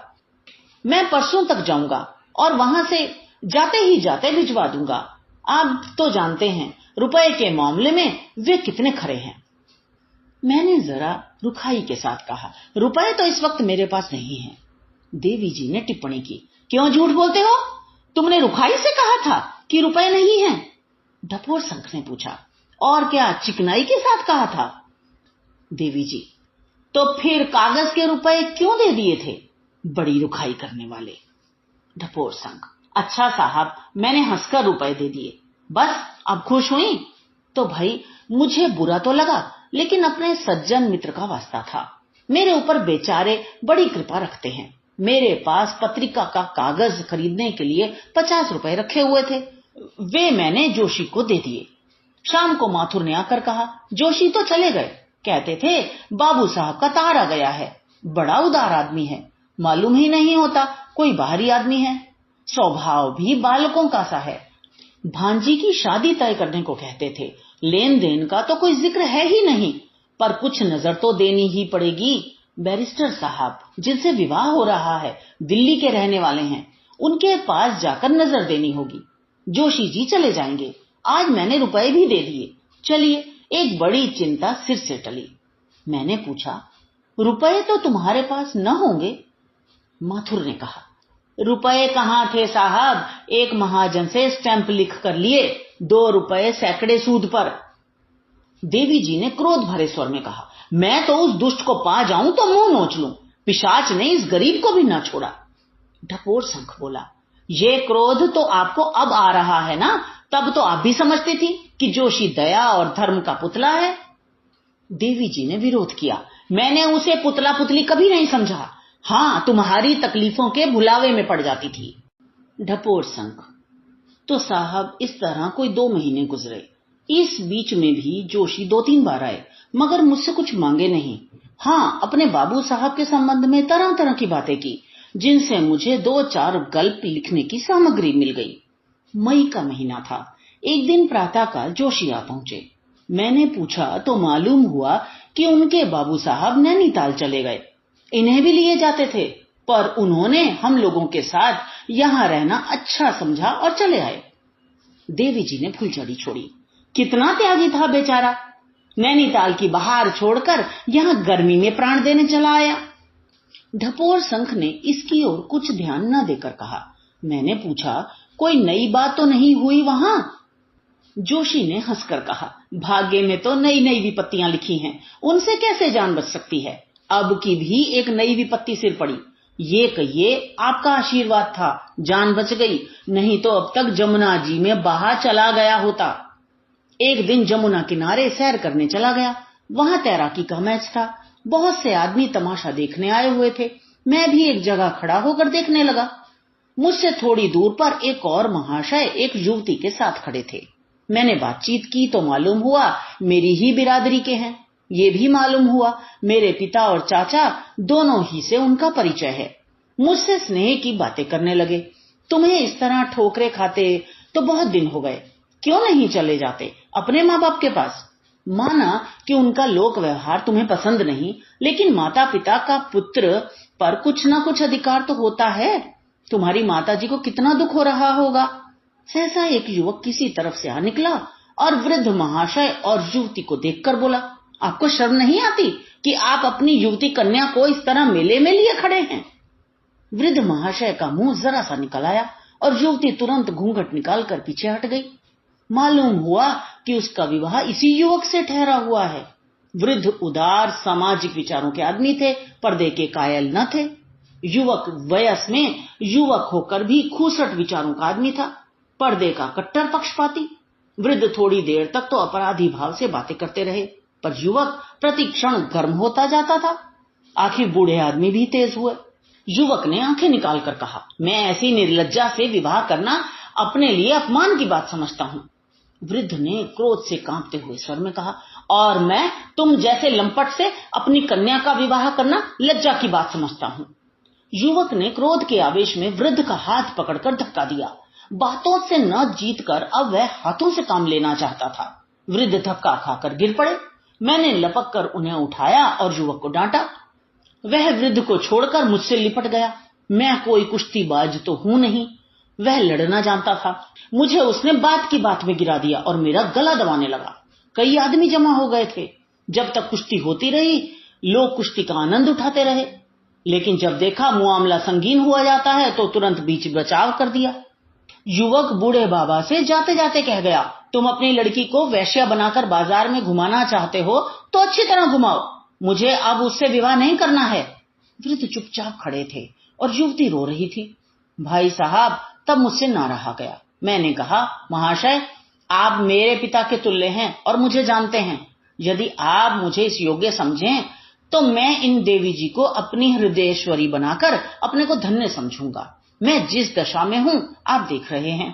मैं परसों तक जाऊंगा और वहां से जाते ही जाते भिजवा दूंगा। आप तो जानते हैं रुपए के मामले में वे कितने खरे हैं। मैंने जरा रुखाई के साथ कहा, रुपए तो इस वक्त मेरे पास नहीं है। देवी जी ने टिप्पणी की, क्यों झूठ बोलते हो, तुमने रुखाई से कहा था कि रुपए नहीं है। ढपोर संख ने पूछा, और क्या चिकनाई के साथ कहा था। देवी जी, तो फिर कागज के रुपए क्यों दे दिए थे, बड़ी रुखाई करने वाले। ढपोर संख, अच्छा साहब, मैंने हंसकर रुपए दे दिए, बस अब खुश हुई। तो भाई मुझे बुरा तो लगा, लेकिन अपने सज्जन मित्र का वास्ता था, मेरे ऊपर बेचारे बड़ी कृपा रखते हैं। मेरे पास पत्रिका का कागज खरीदने के लिए 50 रुपए रखे हुए थे, वे मैंने जोशी को दे दिए। शाम को माथुर ने आकर कहा, जोशी तो चले गए, कहते थे बाबू साहब का तारा गया है, बड़ा उदार आदमी है, मालूम ही नहीं होता कोई बाहरी आदमी है, स्वभाव भी बालकों का सा है। भांजी की शादी तय करने को कहते थे, लेन देन का तो कोई जिक्र है ही नहीं, पर कुछ नजर तो देनी ही पड़ेगी। बैरिस्टर साहब जिनसे विवाह हो रहा है दिल्ली के रहने वाले हैं, उनके पास जाकर नजर देनी होगी। जोशी जी चले जाएंगे, आज मैंने रुपए भी दे दिए, चलिए एक बड़ी चिंता सिर से टली। मैंने पूछा, रुपए तो तुम्हारे पास न होंगे। माथुर ने कहा, रुपए कहाँ थे साहब, एक महाजन से स्टैंप लिख कर लिए, 2 रुपए सैकड़े सूद पर। देवी जी ने क्रोध भरे स्वर में कहा, मैं तो उस दुष्ट को पा जाऊं तो मुंह नोच लूं, पिशाच ने इस गरीब को भी ना छोड़ा। ढपोर संख बोला, ये क्रोध तो आपको अब आ रहा है ना, तब तो आप भी समझती थी कि जोशी दया और धर्म का पुतला है। देवी जी ने विरोध किया, मैंने उसे पुतला पुतली कभी नहीं समझा, हाँ तुम्हारी तकलीफों के भुलावे में पड़ जाती थी। ढपोर संख, तो साहब इस तरह कोई 2 महीने गुजरे, इस बीच में भी जोशी 2-3 बार आए, मगर मुझसे कुछ मांगे नहीं। हाँ, अपने बाबू साहब के संबंध में तरह तरह की बातें की, जिनसे मुझे 2-4 गल्प लिखने की सामग्री मिल गई। मई का महीना था, एक दिन प्रातःकाल जोशी आ पहुंचे। मैंने पूछा तो मालूम हुआ कि उनके बाबू साहब नैनीताल चले गए, इन्हें भी लिए जाते थे, पर उन्होंने हम लोगों के साथ यहां रहना अच्छा समझा और चले आए। देवी जी ने फुलझड़ी छोड़ी, कितना त्यागी था बेचारा, नैनीताल की बहार छोड़कर यहां गर्मी में प्राण देने चला आया। ढपोर संख ने इसकी ओर कुछ ध्यान न देकर कहा। मैंने पूछा, कोई नई बात तो नहीं हुई वहां। जोशी ने हंसकर कहा, भाग्य में तो नई नई विपत्तियां लिखी हैं, उनसे कैसे जान बच सकती है। अब की भी एक नई विपत्ति सिर पड़ी, ये कहिए आपका आशीर्वाद था, जान बच गई, नहीं तो अब तक जमुना जी में बहा चला गया होता। एक दिन जमुना किनारे सैर करने चला गया, वहां तैराकी का मैच था, बहुत से आदमी तमाशा देखने आए हुए थे, मैं भी एक जगह खड़ा होकर देखने लगा। मुझसे थोड़ी दूर पर एक और महाशय एक युवती के साथ खड़े थे। मैंने बातचीत की तो मालूम हुआ मेरी ही बिरादरी के हैं। ये भी मालूम हुआ मेरे पिता और चाचा दोनों ही से उनका परिचय है। मुझसे स्नेह की बातें करने लगे। तुम्हें इस तरह ठोकरे खाते तो बहुत दिन हो गए, क्यों नहीं चले जाते अपने माँ बाप के पास? माना कि उनका लोक व्यवहार तुम्हें पसंद नहीं, लेकिन माता पिता का पुत्र पर कुछ ना कुछ अधिकार तो होता है। तुम्हारी माता जी को कितना दुख हो रहा होगा। सहसा एक युवक किसी तरफ से आ निकला और वृद्ध महाशय और युवती को देखकर बोला, आपको शर्म नहीं आती कि आप अपनी युवती कन्या को इस तरह मेले में लिए खड़े हैं? वृद्ध महाशय का मुंह जरा सा निकल आया और युवती तुरंत घूंघट निकालकर पीछे हट गई। मालूम हुआ कि उसका विवाह इसी युवक से ठहरा हुआ है। वृद्ध उदार सामाजिक विचारों के आदमी थे, पर्दे के कायल न थे। युवक वयस में युवक होकर भी खूसट विचारों का आदमी था, पर्दे का कट्टर पक्षपाती। वृद्ध थोड़ी देर तक तो अपराधी भाव से बातें करते रहे, पर युवक प्रतिक्षण गर्म होता जाता था। आखिर बूढ़े आदमी भी तेज हुए। युवक ने आंखें निकालकर कहा, मैं ऐसी निर्लज्जा से विवाह करना अपने लिए अपमान की बात समझता हूँ। वृद्ध ने क्रोध से कांपते हुए स्वर में कहा, और मैं तुम जैसे लंपट से अपनी कन्या का विवाह करना लज्जा की बात समझता हूँ। युवक ने क्रोध के आवेश में वृद्ध का हाथ पकड़कर धक्का दिया। बातों से न जीतकर अब वह हाथों से काम लेना चाहता था। वृद्ध धक्का खाकर गिर पड़े। मैंने लपक कर उन्हें उठाया और युवक को डांटा। वह वृद्ध को छोड़कर मुझसे लिपट गया। मैं कोई कुश्तीबाज तो हूं नहीं, वह लड़ना जानता था। मुझे उसने बात की बात में गिरा दिया और मेरा गला दबाने लगा। कई आदमी जमा हो गए थे। जब तक कुश्ती होती रही, लोग कुश्ती का आनंद उठाते रहे, लेकिन जब देखा मामला संगीन हुआ जाता है तो तुरंत बीच बचाव कर दिया। युवक बूढ़े बाबा से जाते जाते कह गया, तुम अपनी लड़की को वैश्या बनाकर बाजार में घुमाना चाहते हो तो अच्छी तरह घुमाओ, मुझे अब उससे विवाह नहीं करना है। वृद्ध चुपचाप खड़े थे और युवती रो रही थी। भाई साहब, तब मुझसे ना रहा गया। मैंने कहा, महाशय, आप मेरे पिता के तुल्य हैं और मुझे जानते हैं। यदि आप मुझे इस योग्य समझें तो मैं इन देवी जी को अपनी हृदयेश्वरी बनाकर अपने को धन्य समझूंगा। मैं जिस दशा में हूं आप देख रहे हैं।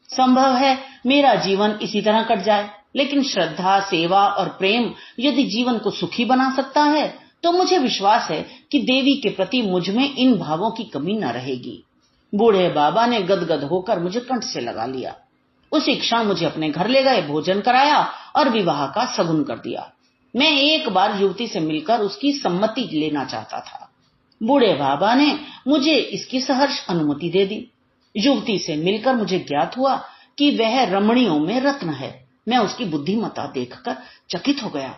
संभव है मेरा जीवन इसी तरह कट जाए, लेकिन श्रद्धा, सेवा और प्रेम यदि जीवन को सुखी बना सकता है तो मुझे विश्वास है कि देवी के प्रति मुझ में इन भावों की कमी न रहेगी। बूढ़े बाबा ने गदगद होकर मुझे कंठ से लगा लिया। उसी क्षण मुझे अपने घर ले गए, भोजन कराया और विवाह का शगुन कर दिया। मैं एक बार युवती से मिलकर उसकी सम्मति लेना चाहता था। बूढ़े बाबा ने मुझे इसकी सहर्ष अनुमति दे दी। युवती से मिलकर मुझे ज्ञात हुआ कि वह रमणियों में रत्न है। मैं उसकी बुद्धिमत्ता देखकर चकित हो गया।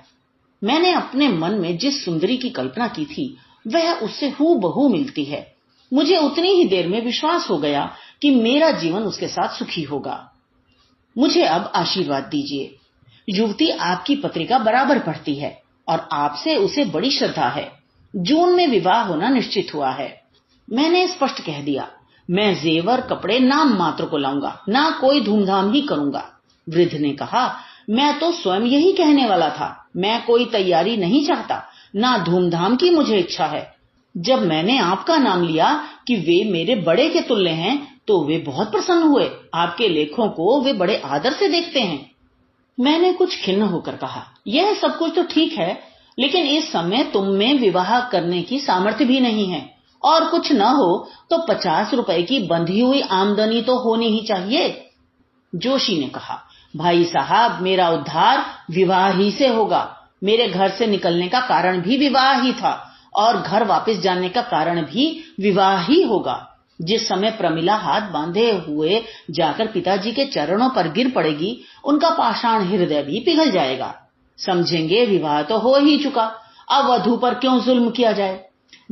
मैंने अपने मन में जिस सुंदरी की कल्पना की थी वह उससे हूबहू मिलती है। मुझे उतनी ही देर में विश्वास हो गया कि मेरा जीवन उसके साथ सुखी होगा। मुझे अब आशीर्वाद दीजिए। युवती आपकी पत्रिका बराबर पढ़ती है और आपसे उसे बड़ी श्रद्धा है। जून में विवाह होना निश्चित हुआ है। मैंने स्पष्ट कह दिया, मैं जेवर कपड़े नाम मात्र को लाऊंगा, ना कोई धूमधाम ही करूंगा। वृद्ध ने कहा, मैं तो स्वयं यही कहने वाला था। मैं कोई तैयारी नहीं चाहता, ना धूमधाम की मुझे इच्छा है। जब मैंने आपका नाम लिया कि वे मेरे बड़े के तुल्य हैं तो वे बहुत प्रसन्न हुए। आपके लेखों को वे बड़े आदर से देखते हैं। मैंने कुछ खिन्न होकर कहा, यह सब कुछ तो ठीक है, लेकिन इस समय तुम में विवाह करने की सामर्थ्य भी नहीं है, और कुछ न हो तो 50 रुपए की बंधी हुई आमदनी तो होनी ही चाहिए। जोशी ने कहा, भाई साहब, मेरा उद्धार विवाह ही से होगा। मेरे घर से निकलने का कारण भी विवाह ही था और घर वापस जाने का कारण भी विवाह ही होगा। जिस समय प्रमिला हाथ बांधे हुए जाकर पिताजी के चरणों पर गिर पड़ेगी, उनका पाषाण हृदय भी पिघल जाएगा। समझेंगे विवाह तो हो ही चुका, अब वधू पर क्यों जुल्म किया जाए।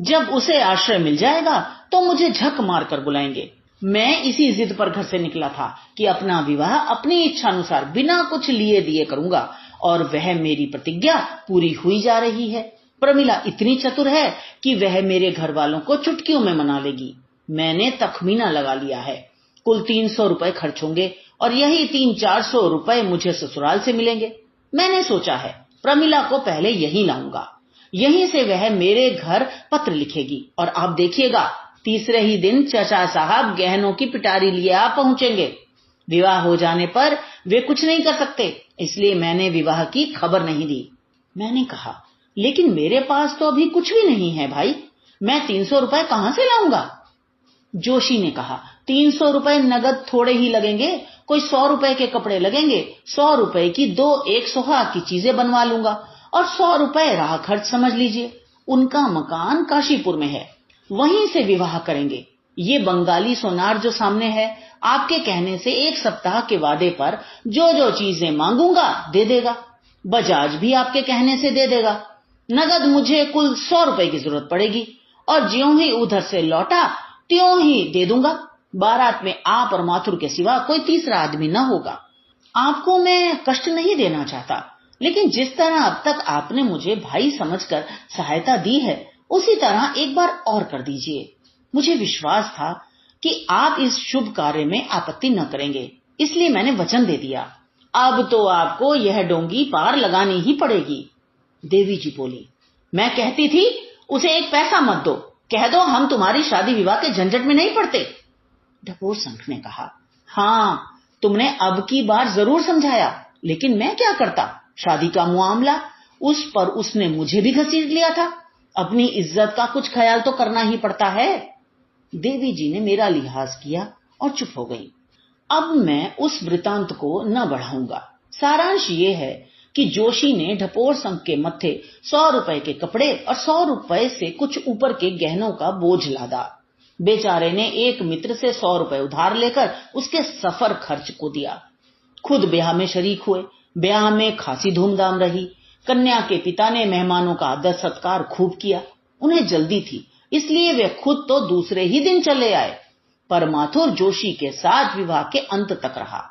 जब उसे आश्रय मिल जाएगा तो मुझे झक मार कर बुलाएंगे। मैं इसी जिद पर घर से निकला था कि अपना विवाह अपनी इच्छा अनुसार बिना कुछ लिए दिए करूंगा, और वह मेरी प्रतिज्ञा पूरी हुई जा रही है। प्रमिला इतनी चतुर है कि वह मेरे घर वालों को चुटकियों में मना लेगी। मैंने तखमीना लगा लिया है, कुल 300 रुपए खर्च होंगे और यही 300-400 रुपए मुझे ससुराल से मिलेंगे। मैंने सोचा है प्रमिला को पहले यहीं लाऊंगा, यहीं से वह मेरे घर पत्र लिखेगी और आप देखिएगा तीसरे ही दिन चचा साहब गहनों की पिटारी लिए आप पहुंचेंगे। विवाह हो जाने पर वे कुछ नहीं कर सकते, इसलिए मैंने विवाह की खबर नहीं दी। मैंने कहा, लेकिन मेरे पास तो अभी कुछ भी नहीं है भाई, मैं 300 रुपए कहां से लाऊंगा। जोशी ने कहा, 300 रुपए नगद थोड़े ही लगेंगे, कोई 100 रुपए के कपड़े लगेंगे, 100 रुपए की 2 सुहाग की चीजें बनवा लूंगा और 100 रुपए राह खर्च समझ लीजिए। उनका मकान काशीपुर में है, वहीं से विवाह करेंगे। ये बंगाली सोनार जो सामने है, आपके कहने से 1 सप्ताह के वादे पर जो जो चीजें मांगूंगा दे देगा। बजाज भी आपके कहने से दे देगा। नगद मुझे कुल 100 रुपए की जरूरत पड़ेगी और ज्यों ही उधर से लौटा त्यों ही दे दूंगा। बारात में आप और माथुर के सिवा कोई तीसरा आदमी न होगा। आपको मैं कष्ट नहीं देना चाहता, लेकिन जिस तरह अब तक आपने मुझे भाई समझकर सहायता दी है, उसी तरह एक बार और कर दीजिए। मुझे विश्वास था कि आप इस शुभ कार्य में आपत्ति न करेंगे, इसलिए मैंने वचन दे दिया। अब तो आपको यह डोंगी पार लगानी ही पड़ेगी। देवी जी बोली, मैं कहती थी उसे 1 पैसा मत दो, कह दो हम तुम्हारी शादी विवाह के झंझट में नहीं पड़ते। ढपोर संख ने कहा, हाँ तुमने अब की बार जरूर समझाया, लेकिन मैं क्या करता। शादी का मामला, उस पर उसने मुझे भी घसीट लिया था। अपनी इज्जत का कुछ ख्याल तो करना ही पड़ता है। देवी जी ने मेरा लिहाज किया और चुप हो गई। अब मैं उस वृतांत को न बढ़ाऊंगा। सारांश ये है कि जोशी ने ढपोर संघ के मत्थे 100 रुपए के कपड़े और 100 रुपए से कुछ ऊपर के गहनों का बोझ लादा। बेचारे ने एक मित्र से 100 रुपए उधार लेकर उसके सफर खर्च को दिया। खुद ब्याह में शरीक हुए। ब्याह में खासी धूमधाम रही। कन्या के पिता ने मेहमानों का आदर सत्कार खूब किया। उन्हें जल्दी थी, इसलिए वे खुद तो दूसरे ही दिन चले आए, पर माथुर जोशी के साथ विवाह के अंत तक रहा।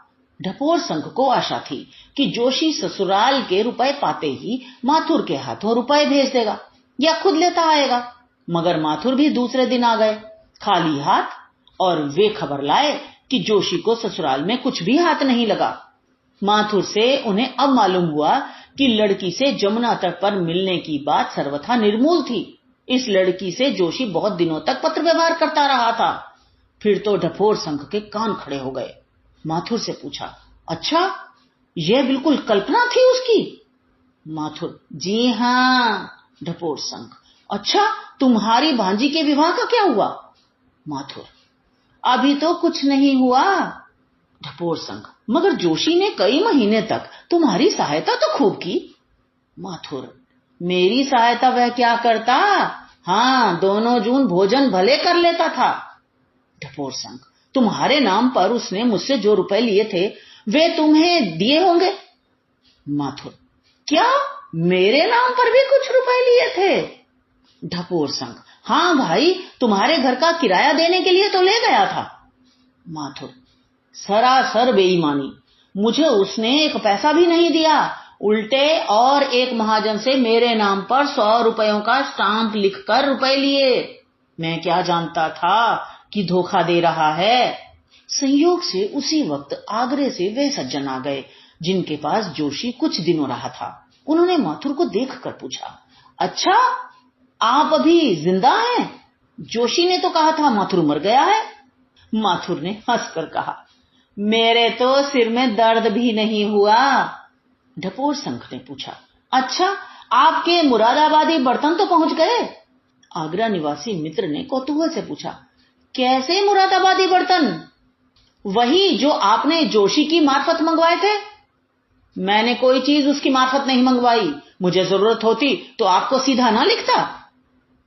ढपोर संघ को आशा थी कि जोशी ससुराल के रुपए पाते ही माथुर के हाथों रुपए भेज देगा या खुद लेता आएगा, मगर माथुर भी दूसरे दिन आ गए खाली हाथ, और वे खबर लाए कि जोशी को ससुराल में कुछ भी हाथ नहीं लगा। माथुर से उन्हें अब मालूम हुआ कि लड़की से जमुना तट पर मिलने की बात सर्वथा निर्मूल थी। इस लड़की से जोशी बहुत दिनों तक पत्र व्यवहार करता रहा था। फिर तो ढपोर संघ के कान खड़े हो गए। माथुर से पूछा, अच्छा यह बिल्कुल कल्पना थी उसकी? माथुर, जी हाँ। ढपोर संघ, अच्छा तुम्हारी भांजी के विवाह का क्या हुआ? माथुर, अभी तो कुछ नहीं हुआ। ढपोर संघ, मगर जोशी ने कई महीने तक तुम्हारी सहायता तो खूब की। माथुर, मेरी सहायता वह क्या करता? हाँ, दोनों जून भोजन भले कर लेता था। ढपोर संघ, तुम्हारे नाम पर उसने मुझसे जो रुपए लिए थे वे तुम्हें दिए होंगे। माथुर, क्या मेरे नाम पर भी कुछ रुपए लिए थे? ढपोर संघ, हाँ भाई, तुम्हारे घर का किराया देने के लिए तो ले गया था। माथुर, सरासर बेईमानी। मुझे उसने 1 पैसा भी नहीं दिया, उल्टे और एक महाजन से मेरे नाम पर 100 रुपयों का स्टाम्प लिखकर रुपए लिए। मैं क्या जानता था कि धोखा दे रहा है। संयोग से उसी वक्त आगरे से वे सज्जन आ गए जिनके पास जोशी कुछ दिनों रहा था। उन्होंने माथुर को देखकर पूछा, अच्छा आप अभी जिंदा हैं? जोशी ने तो कहा था माथुर मर गया है। माथुर ने हंसकर कहा, मेरे तो सिर में दर्द भी नहीं हुआ। ढपोर संघ ने पूछा, अच्छा आपके मुरादाबादी बर्तन तो पहुंच गए? आगरा निवासी मित्र ने कौतूहल से पूछा, कैसे मुरादाबादी बर्तन? वही जो आपने जोशी की मार्फत मंगवाए थे। मैंने कोई चीज उसकी मार्फत नहीं मंगवाई। मुझे जरूरत होती तो आपको सीधा ना लिखता।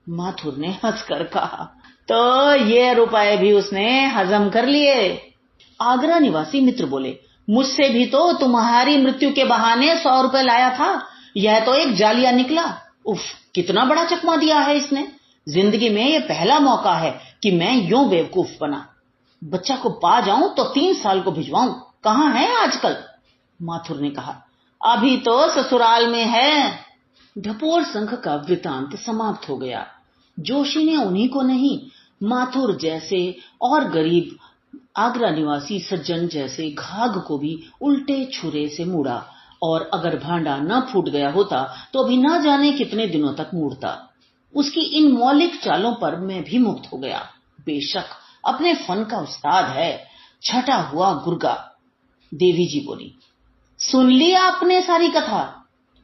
माथुर ने हंसकर कहा, तो ये रुपए भी उसने हजम कर लिए। आगरा निवासी मित्र बोले, मुझसे भी तो तुम्हारी मृत्यु के बहाने 100 रुपए लाया था, यह तो एक जालिया निकला। उफ, कितना बड़ा चकमा दिया है इसने। जिंदगी में यह पहला मौका है कि मैं यूं बेवकूफ बना। बच्चा को पा जाऊं तो 3 साल को भिजवाऊं, कहां है आजकल? माथुर ने कहा, अभी तो ससुराल में है। ढपोर संघ का वृतांत समाप्त हो गया। जोशी ने उन्हीं को नहीं, माथुर जैसे और गरीब आगरा निवासी सज्जन जैसे घाघ को भी उल्टे छुरे से मुड़ा, और अगर भांडा न फूट गया होता तो अभी न जाने कितने दिनों तक मुड़ता। उसकी इन मौलिक चालों पर मैं भी मुक्त हो गया। बेशक अपने फन का उस्ताद है, छटा हुआ गुर्गा। देवी जी बोली, सुन ली आपने सारी कथा?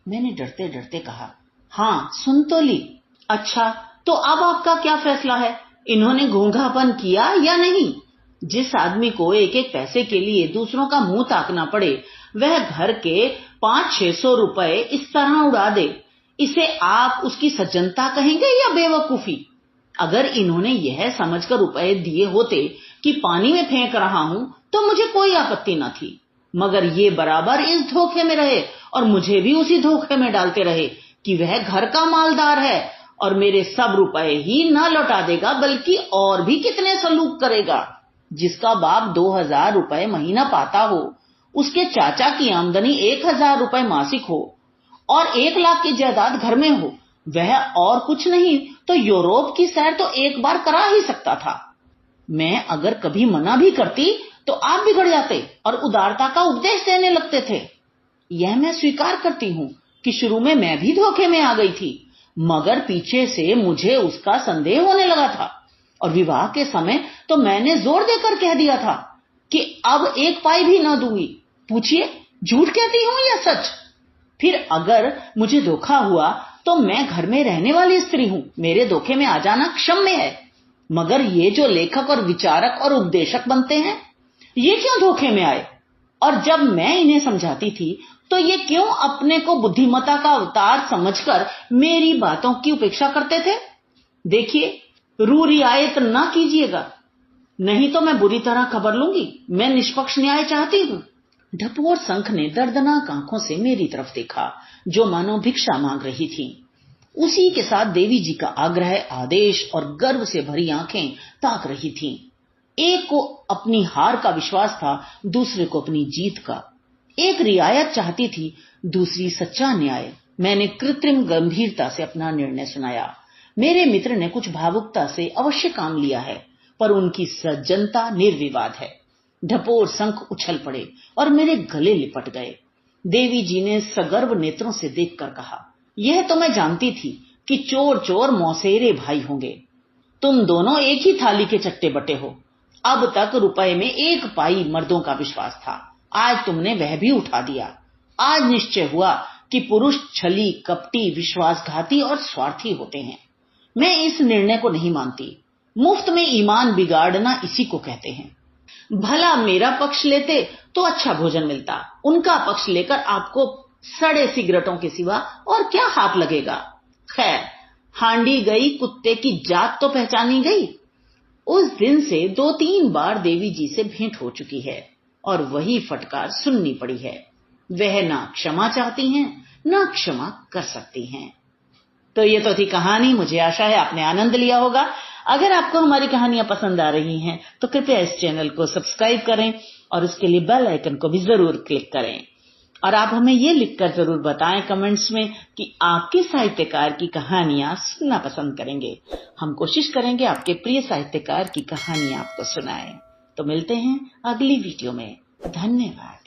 मैंने डरते डरते कहा, हाँ सुन तो ली। अच्छा तो अब आपका क्या फैसला है? इन्होंने घूंघापन किया या नहीं? जिस आदमी को एक एक पैसे के लिए दूसरों का मुंह ताकना पड़े, वह घर के 500-600 रुपए इस तरह उड़ा दे, इसे आप उसकी सज्जनता कहेंगे या बेवकूफी? अगर इन्होंने यह समझकर रुपए दिए होते कि पानी में फेंक रहा हूं तो मुझे कोई आपत्ति न थी, मगर ये बराबर इस धोखे में रहे और मुझे भी उसी धोखे में डालते रहे कि वह घर का मालदार है और मेरे सब रुपए ही न लौटा देगा बल्कि और भी कितने सलूक करेगा। जिसका बाप 2000 रुपए महीना पाता हो, उसके चाचा की आमदनी 1000 रुपए मासिक हो और 1 लाख की जायदाद घर में हो, वह और कुछ नहीं तो यूरोप की सैर तो एक बार करा ही सकता था। मैं अगर कभी मना भी करती तो आप बिगड़ जाते और उदारता का उपदेश देने लगते थे। यह मैं स्वीकार करती हूं कि शुरू में मैं भी धोखे में आ गई थी, मगर पीछे से मुझे उसका संदेह होने लगा था और विवाह के समय तो मैंने जोर देकर कह दिया था कि अब 1 पाई भी न दूंगी। पूछिए, झूठ कहती हूं या सच? फिर अगर मुझे धोखा हुआ तो मैं घर में रहने वाली स्त्री हूं, मेरे धोखे में आ जाना क्षम्य है, मगर ये जो लेखक और विचारक और उपदेशक बनते हैं, ये क्यों धोखे में आए? और जब मैं इन्हें समझाती थी तो ये क्यों अपने को बुद्धिमत्ता का अवतार समझकर मेरी बातों की उपेक्षा करते थे? देखिए, रू रियायत न कीजिएगा, नहीं तो मैं बुरी तरह खबर लूंगी। मैं निष्पक्ष न्याय चाहती हूं। ढपोर शंख ने दर्दनाक आंखों से मेरी तरफ देखा, जो मानो भिक्षा मांग रही थी। उसी के साथ देवी जी का आग्रह, आदेश और गर्व से भरी आंखें ताक रही थीं। एक को अपनी हार का विश्वास था, दूसरे को अपनी जीत का। एक रियायत चाहती थी, दूसरी सच्चा न्याय। मैंने कृत्रिम गंभीरता से अपना निर्णय सुनाया। मेरे मित्र ने कुछ भावुकता से अवश्य काम लिया है, पर उनकी सज्जनता निर्विवाद है। ढपोर शंख उछल पड़े और मेरे गले लिपट गए। देवी जी ने सगर्व नेत्रों से देखकर कहा, यह तो मैं जानती थी कि चोर चोर मौसेरे भाई होंगे। तुम दोनों एक ही थाली के चट्टे बटे हो। अब तक रुपए में 1 पाई मर्दों का विश्वास था, आज तुमने वह भी उठा दिया। आज निश्चय हुआ कि पुरुष छली, कपटी, विश्वासघाती और स्वार्थी होते हैं। मैं इस निर्णय को नहीं मानती। मुफ्त में ईमान बिगाड़ना इसी को कहते हैं। भला मेरा पक्ष लेते तो अच्छा भोजन मिलता, उनका पक्ष लेकर आपको सड़े सिगरेटों के सिवा और क्या हाथ लगेगा। खैर, हांडी गई, कुत्ते की जात तो पहचानी गई। उस दिन से 2-3 बार देवी जी से भेंट हो चुकी है और वही फटकार सुननी पड़ी है। वह ना क्षमा चाहती हैं, ना क्षमा कर सकती हैं। तो ये तो थी कहानी। मुझे आशा है आपने आनंद लिया होगा। अगर आपको हमारी कहानियां पसंद आ रही हैं तो कृपया इस चैनल को सब्सक्राइब करें और उसके लिए बेल आइकन को भी जरूर क्लिक करें। और आप हमें ये लिखकर जरूर बताएं कमेंट्स में कि आप किस साहित्यकार की कहानियां सुनना पसंद करेंगे। हम कोशिश करेंगे आपके प्रिय साहित्यकार की कहानियां आपको सुनाएं। तो मिलते हैं अगली वीडियो में। धन्यवाद।